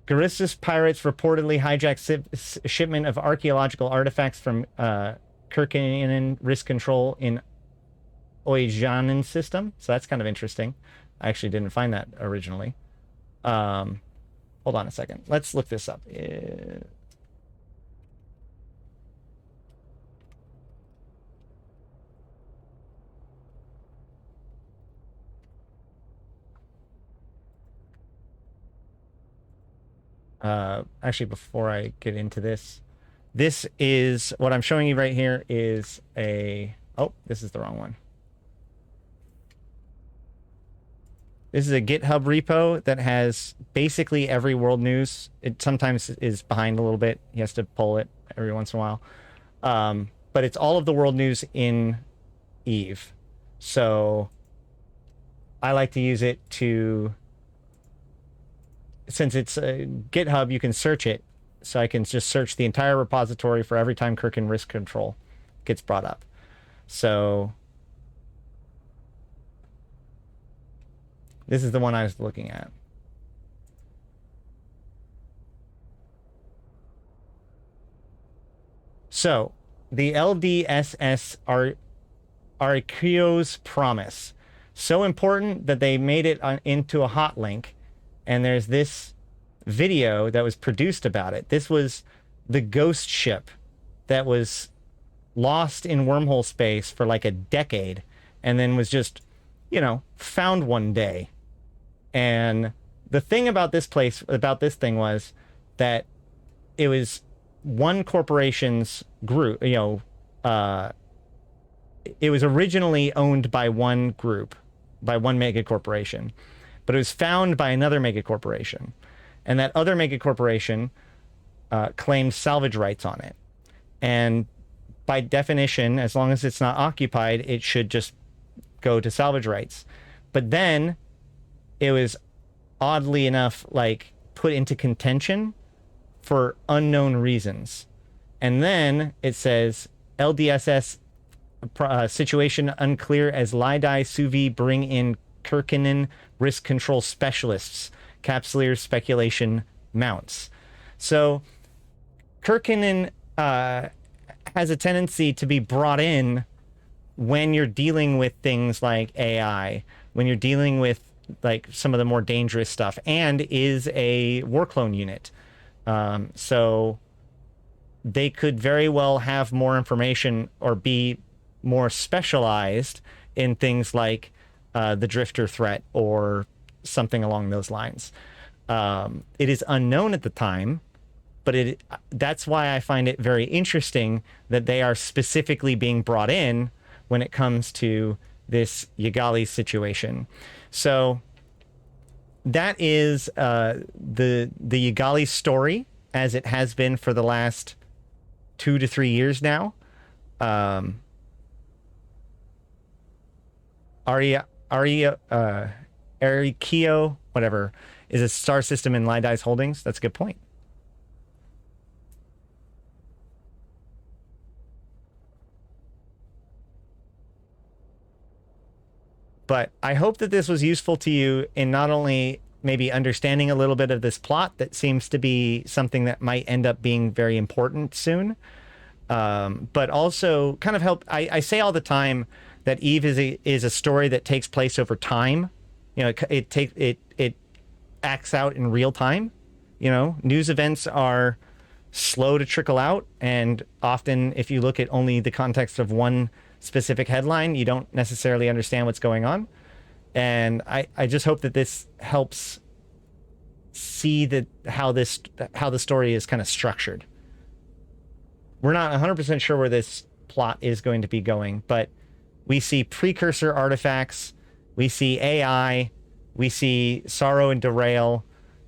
Garissus pirates reportedly hijacked shipment of archaeological artifacts from Kirkinen Risk Control in Oijanen system. So that's kind of interesting. I actually didn't find that originally. Hold on a second. Let's look this up. Actually, before I get into this, this is what I'm showing you right here is a... Oh, this is the wrong one. This is a GitHub repo that has basically every world news. It sometimes is behind a little bit. He has to pull it every once in a while. But it's all of the world news in Eve. So I like to use it to... Since it's GitHub, you can search it. So I can just search the entire repository for every time Kirkin Risk Control gets brought up. So this is the one I was looking at. So the LDSS Arikeo's Promise. So important that they made it into a hot link. And there's this video that was produced about it. This was the ghost ship that was lost in wormhole space for like a decade and then was just, found one day. And the thing about this thing was that it was one corporation's group, it was originally owned by one group, by one mega corporation, but it was found by another mega corporation. And that other mega corporation claimed salvage rights on it. And by definition, as long as it's not occupied, it should just go to salvage rights. But then it was oddly enough, like, put into contention for unknown reasons. And then it says LDSS situation unclear as Lidai Suvi bring in Kirkinen risk control specialists. Capsuleer speculation mounts. So Kirkinen has a tendency to be brought in when you're dealing with things like AI, when you're dealing with like some of the more dangerous stuff, and is a war clone unit. So they could very well have more information or be more specialized in things like the drifter threat or something along those lines. It is unknown at the time, but that's why I find it very interesting that they are specifically being brought in when it comes to this Eugales situation. So that is the Eugales story as it has been for the last 2 to 3 years now. Arikio, whatever, is a star system in Lidai's holdings. That's a good point. But I hope that this was useful to you in not only maybe understanding a little bit of this plot that seems to be something that might end up being very important soon, but also kind of help. I say all the time that Eve is a story that takes place over time. It acts out in real time. News events are slow to trickle out, and often if you look at only the context of one specific headline, you don't necessarily understand what's going on. And I just hope that this helps see how the story is kind of structured. We're not 100% sure where this plot is going to be going, but we see precursor artifacts, we see AI, we see Sorrow and Derail,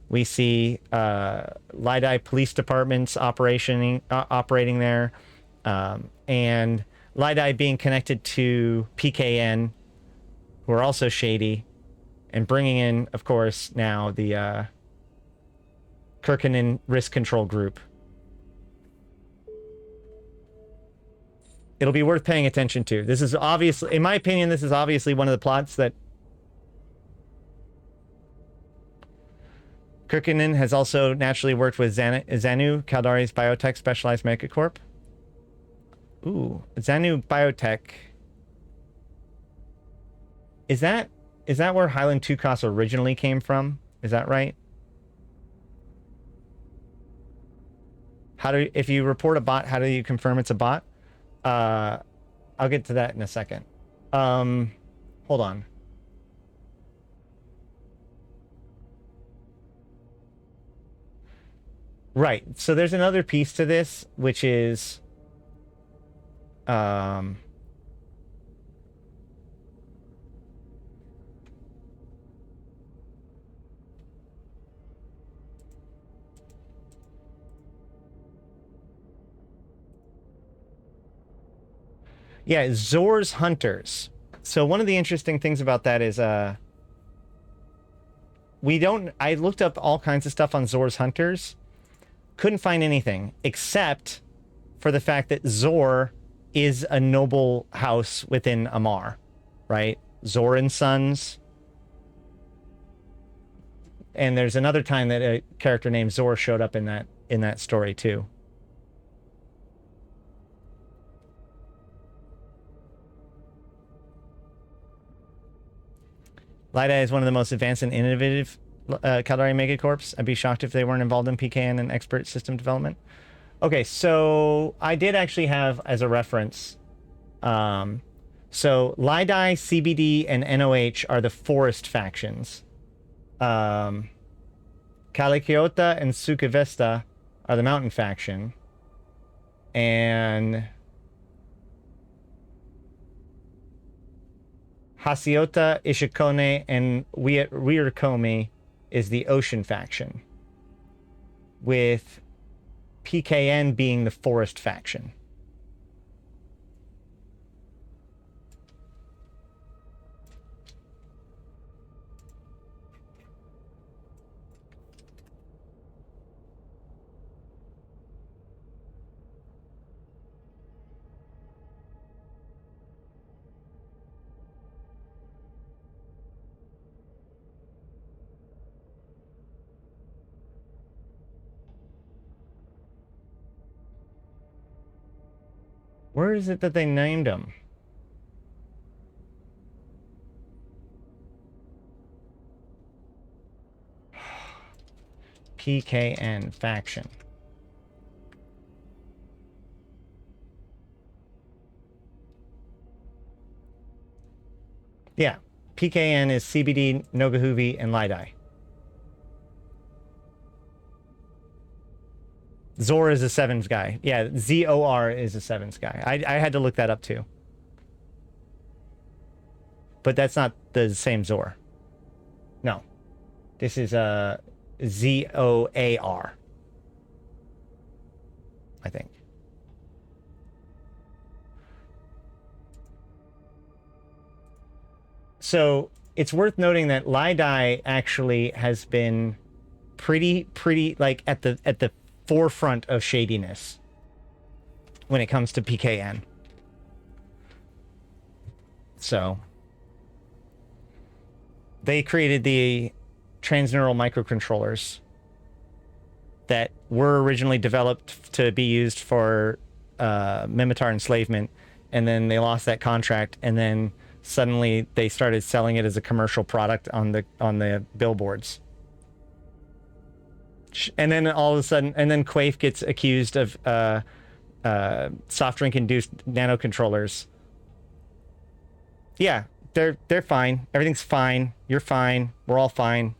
we see Lidai police departments operating there, and Lidai being connected to PKN, who are also shady, and bringing in, of course, now the Kirkinen risk control group. It'll be worth paying attention to. This is obviously, in my opinion, this is obviously one of the plots that Kirkinen has also naturally worked with Zanu, Caldari's biotech specialized megacorp. Ooh, Zanu Biotech. Is that where Highland 2COS originally came from? Is that right? If you report a bot, how do you confirm it's a bot? I'll get to that in a second. Hold on. Right. So there's another piece to this, which is yeah, Zor's Hunters. So one of the interesting things about that is I looked up all kinds of stuff on Zor's Hunters. Couldn't find anything except for the fact that Zor is a noble house within Amar, right? Zor and Sons. And there's another time that a character named Zor showed up in that story too. Lidai is one of the most advanced and innovative Caldari megacorps. I'd be shocked if they weren't involved in PKN and expert system development. Okay, so I did actually have as a reference. So Lidai, CBD, and NOH are the forest factions. Kalakiota and Sukavesta are the mountain faction. And Hasiota, Ishikone, and Wirikomi is the ocean faction. With PKN being the forest faction. Where is it that they named them? PKN faction. Yeah, PKN is CBD, Nogahuvi, and Lidai. Zor is a sevens guy. Yeah, ZOR is a sevens guy. I had to look that up too. But that's not the same Zor. No. This is a ZOAR. I think. So it's worth noting that Lidai actually has been pretty like at the forefront of shadiness when it comes to PKN. So they created the transneural microcontrollers that were originally developed to be used for Mimitar enslavement, and then they lost that contract, and then suddenly they started selling it as a commercial product on the billboards. And then all of a sudden, and then Quaif gets accused of soft drink induced nanocontrollers. Yeah, they're fine. Everything's fine. You're fine. We're all fine.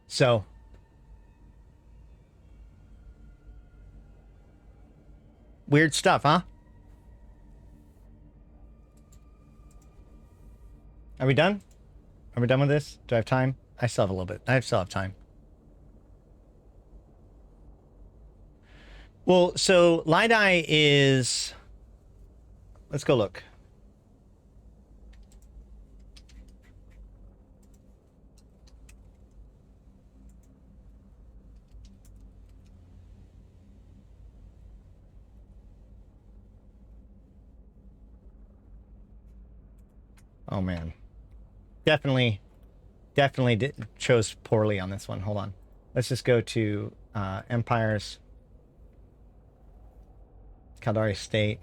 So weird stuff, huh? Are we done? Are we done with this? Do I have time? I still have a little bit. I still have time. Well, so Lidai is... Let's go look. Oh, man. Definitely chose poorly on this one. Hold on. Let's just go to Empires. Caldari State.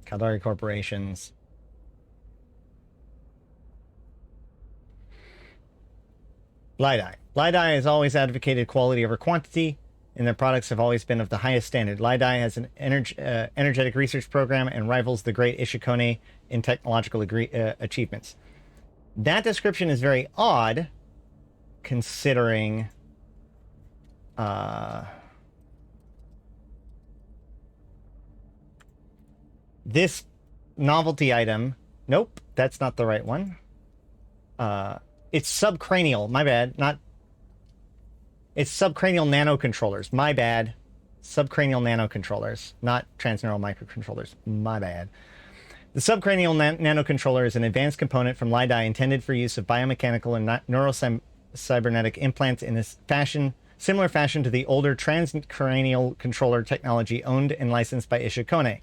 Caldari Corporations. Lidai. Lidai has always advocated quality over quantity, and their products have always been of the highest standard. Lidai has an energetic research program and rivals the great Ishikone in technological achievements. That description is very odd, considering this novelty item. Nope, that's not the right one. It's subcranial. My bad. It's subcranial nanocontrollers. My bad. Subcranial nanocontrollers, not transneural microcontrollers. My bad. The subcranial nanocontroller is an advanced component from Lidai intended for use of biomechanical and neurocybernetic implants in a similar fashion to the older transcranial controller technology owned and licensed by Ishikone.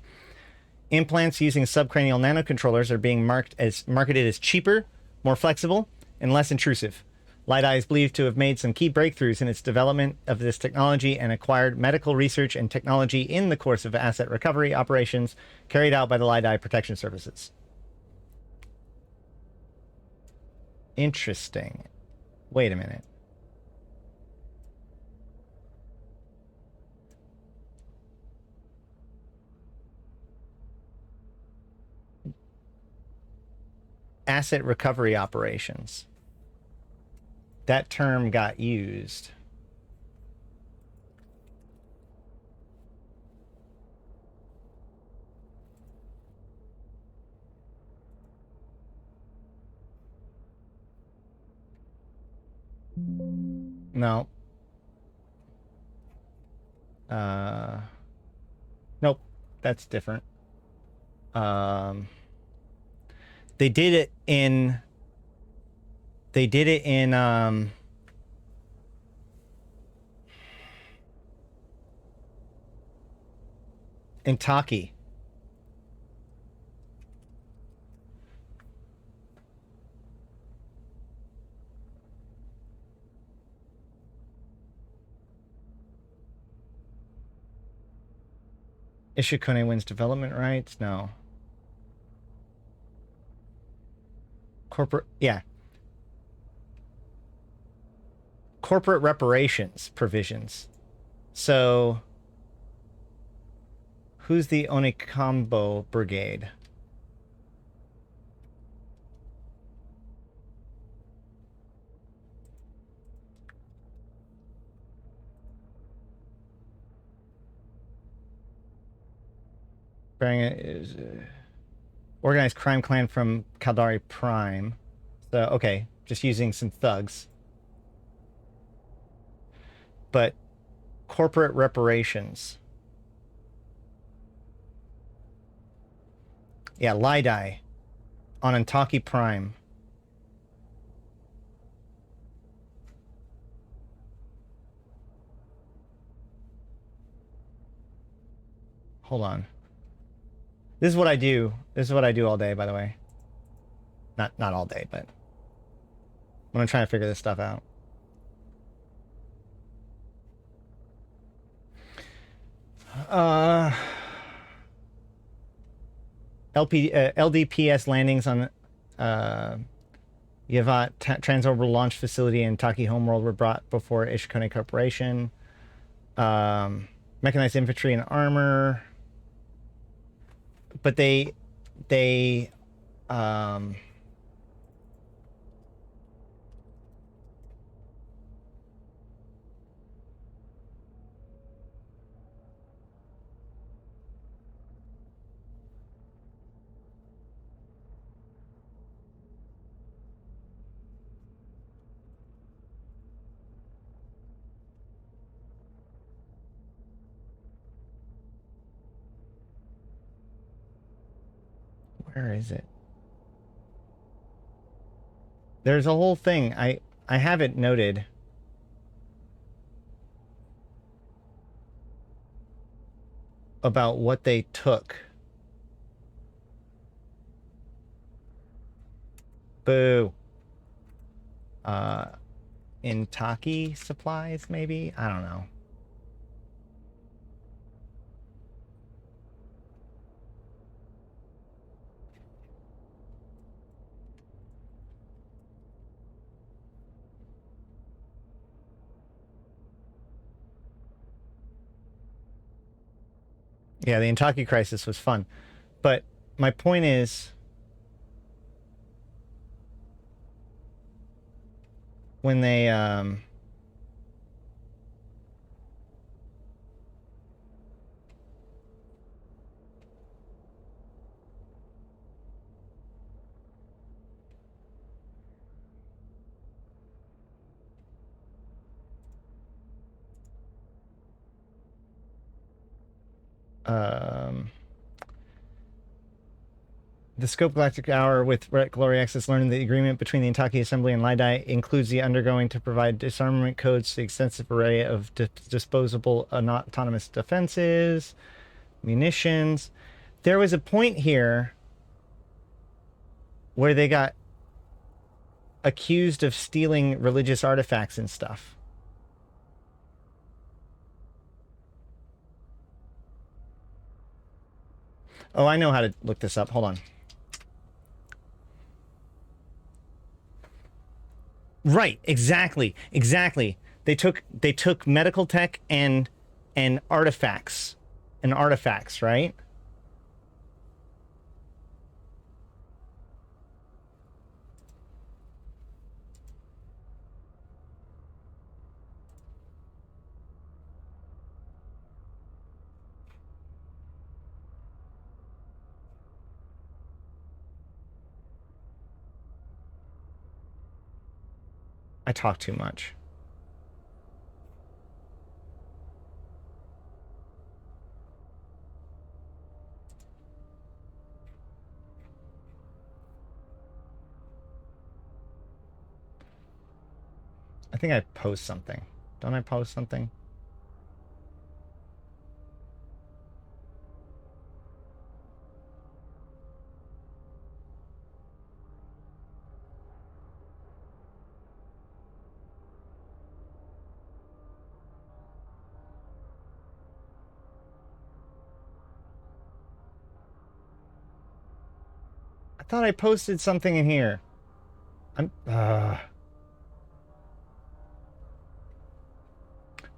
Implants using subcranial nanocontrollers are being marketed as cheaper, more flexible, and less intrusive. Lidai is believed to have made some key breakthroughs in its development of this technology and acquired medical research and technology in the course of asset recovery operations carried out by the Lidai Protection Services. Interesting. Wait a minute. Asset recovery operations. That term got used. No. Nope. That's different. They did it in Taki. Ishikone wins development rights? No. Corporate, yeah. Corporate reparations provisions. So, who's the Onikambo Brigade? Bearing is organized crime clan from Kaldari Prime. So, okay, just using some thugs. But corporate reparations. Yeah, Lidai on Antaki Prime. Hold on. This is what I do. This is what I do all day, by the way. Not all day, but when I'm trying to figure this stuff out. LDPS landings on Yavat Transorbital Launch Facility and Taki Homeworld were brought before Ishikone Corporation. Mechanized infantry and armor. But they where is it? There's a whole thing. I have it noted. About what they took. Boo. In Taki supplies, maybe? I don't know. Yeah, the Intaki crisis was fun. But my point is, when they the Scope Galactic Hour with Glory Access learning the agreement between the Intaki Assembly and Lidai includes the undergoing to provide disarmament codes to the extensive array of disposable autonomous defenses, munitions. There was a point here where they got accused of stealing religious artifacts and stuff. Oh, I know how to look this up. Hold on. Right, exactly, exactly. They took medical tech and artifacts, right? I talk too much. I think I post something. Don't I post something? I thought I posted something in here.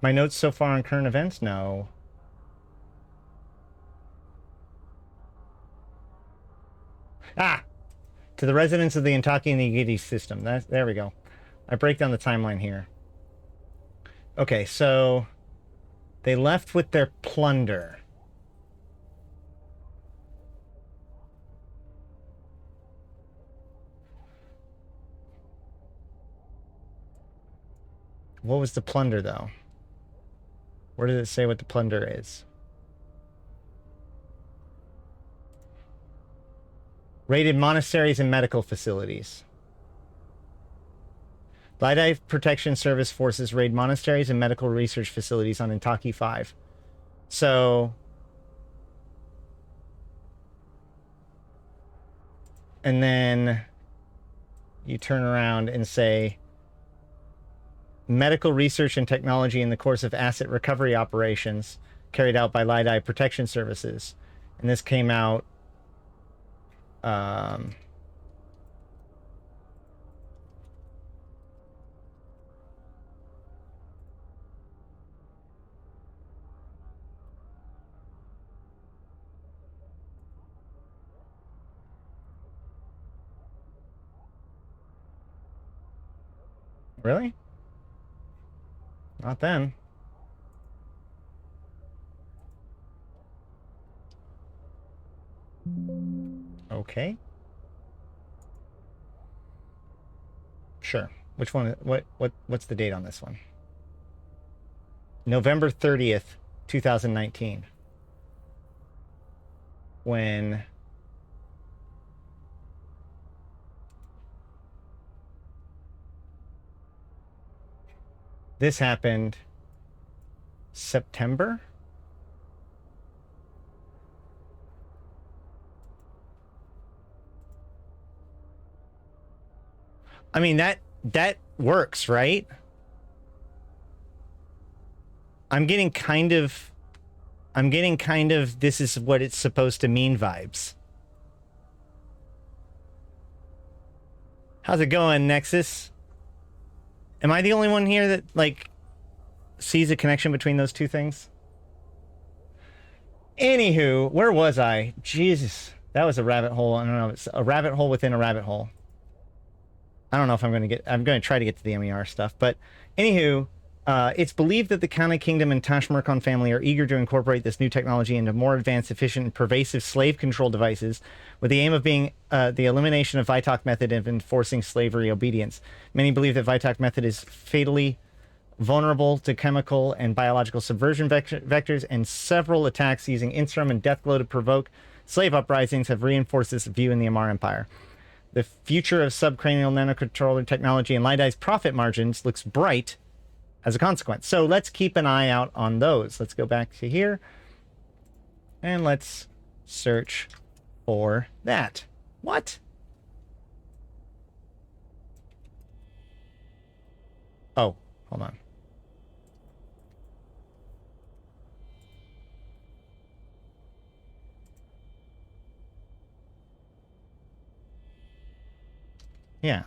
My notes so far on current events? No. Ah! To the residents of the Intaki and the Eugales system. There we go. I break down the timeline here. Okay, so they left with their plunder. What was the plunder, though? Where does it say what the plunder is? Raided monasteries and medical facilities. Light Protection Service forces raid monasteries and medical research facilities on Intaki 5. So... And then you turn around and say... Medical research and technology in the course of asset recovery operations carried out by Light Protection Services. And this came out... Really? Not then. Okay. Sure. Which one? What's the date on this one? November 30th, 2019. When this happened, September? I mean, that works, right? I'm getting kind of this is what it's supposed to mean vibes. How's it going, Nexus? Am I the only one here that, like, sees a connection between those two things? Anywho, where was I? Jesus, that was a rabbit hole. I don't know. It's a rabbit hole within a rabbit hole. I don't know if I'm going to try to get to the MER stuff, but anywho, it's believed that the Kana Kingdom and Tashmurkon family are eager to incorporate this new technology into more advanced, efficient, and pervasive slave control devices with the aim of being the elimination of Vitok method of enforcing slavery obedience. Many believe that Vitok method is fatally vulnerable to chemical and biological subversion vectors, and several attacks using Instrum and Deathglow to provoke slave uprisings have reinforced this view in the Amar Empire. The future of subcranial nanocontroller technology and Light-Eye's profit margins looks bright as a consequence. So let's keep an eye out on those. Let's go back to here and let's search for that. What? Oh, hold on. Yeah.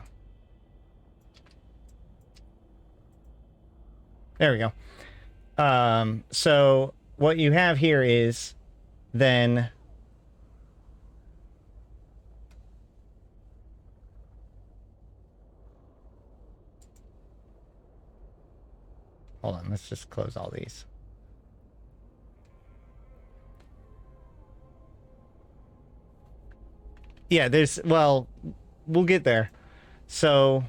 There we go. So what you have here is then hold on, let's just close all these. Yeah, there's, well, we'll get there. So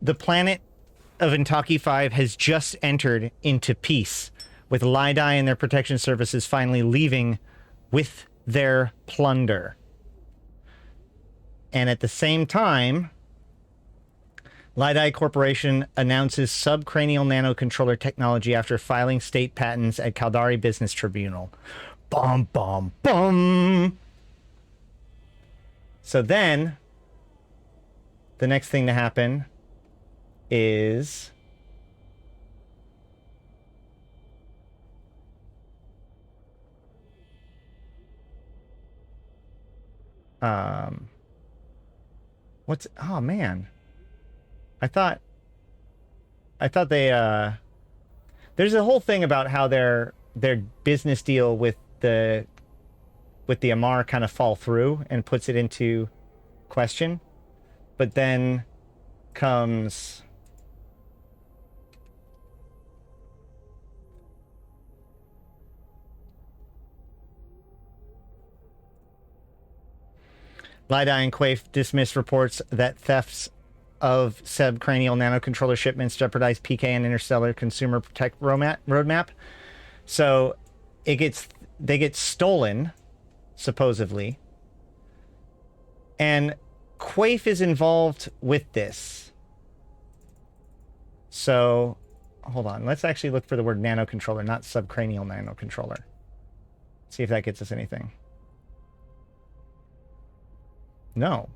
the planet of Intaki 5 has just entered into peace, with Lydai and their protection services finally leaving with their plunder. And at the same time, Lydai Corporation announces subcranial nanocontroller technology after filing state patents at Caldari Business Tribunal. Bum, bum, bum! So then, the next thing to happen is what's, oh man, I thought they there's a whole thing about how their business deal with the Amar kind of fall through and puts it into question, but then comes Lydai and Quaife dismissed reports that thefts of subcranial nanocontroller shipments jeopardize PK and Interstellar consumer tech roadmap. So they get stolen, supposedly. And Quaife is involved with this. So, hold on. Let's actually look for the word nanocontroller, not subcranial nanocontroller. See if that gets us anything. No.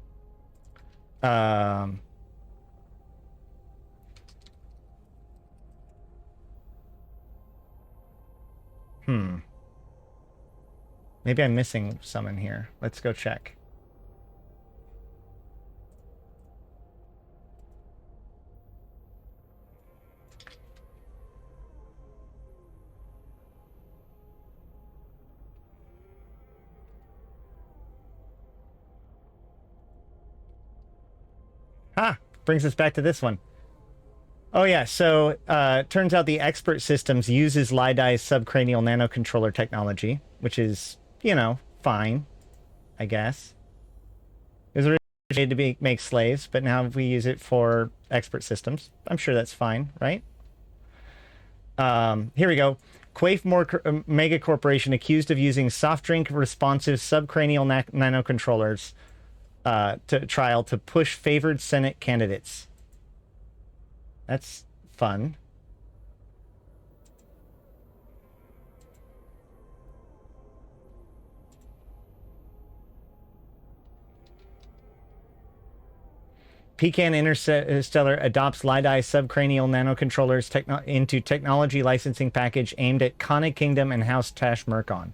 Maybe I'm missing some in here. Let's go check. Brings us back to this one. Oh yeah, so turns out the Expert Systems uses Lydai's subcranial nanocontroller technology, which is, you know, fine, I guess. It was originally to make slaves, but now we use it for Expert Systems. I'm sure that's fine, right? Here we go. Quaife Mega Corporation accused of using soft drink responsive subcranial nanocontrollers to trial to push favored Senate candidates. That's fun. Pecan Interstellar adopts Lydai subcranial nanocontrollers into technology licensing package aimed at Kana Kingdom and House Tashmerkon.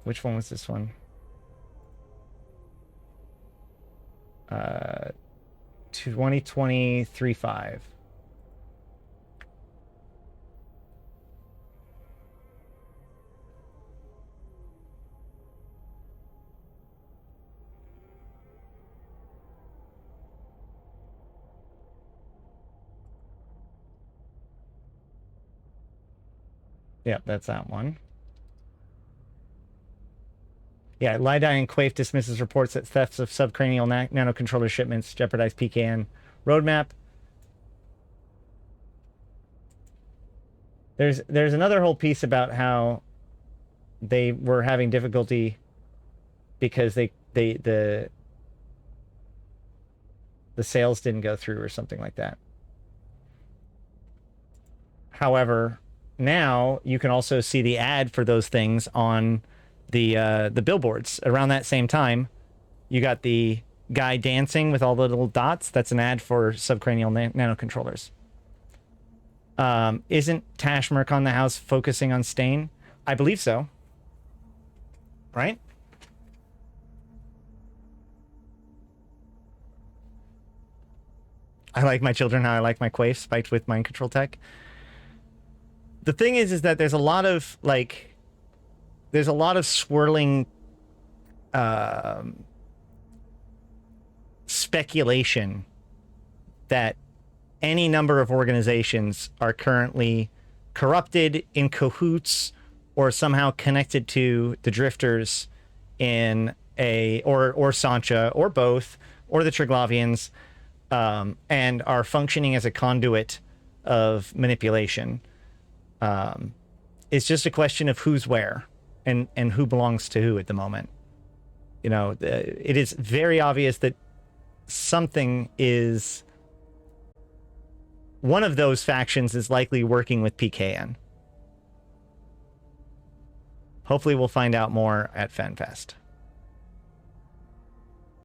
Which one was this one? 2023-5. Yep, that's that one. Yeah, Lydai and Quaife dismisses reports that thefts of subcranial nanocontroller shipments jeopardize PKN roadmap. There's another whole piece about how they were having difficulty because the sales didn't go through or something like that. However, now you can also see the ad for those things on the billboards. Around that same time, you got the guy dancing with all the little dots, that's an ad for subcranial nanocontrollers. Isn't Tashmerk on the house focusing on Stain? I believe so. Right? I like my children how I like my quaif spiked with mind control tech. The thing is that there's a lot of, like, there's a lot of swirling speculation that any number of organizations are currently corrupted, in cahoots, or somehow connected to the drifters in a, or Sancha, or both, or the Triglavians, and are functioning as a conduit of manipulation. It's just a question of who's where and who belongs to who at the moment. You know, it is very obvious that something is, one of those factions is likely working with PKN. Hopefully we'll find out more at FanFest.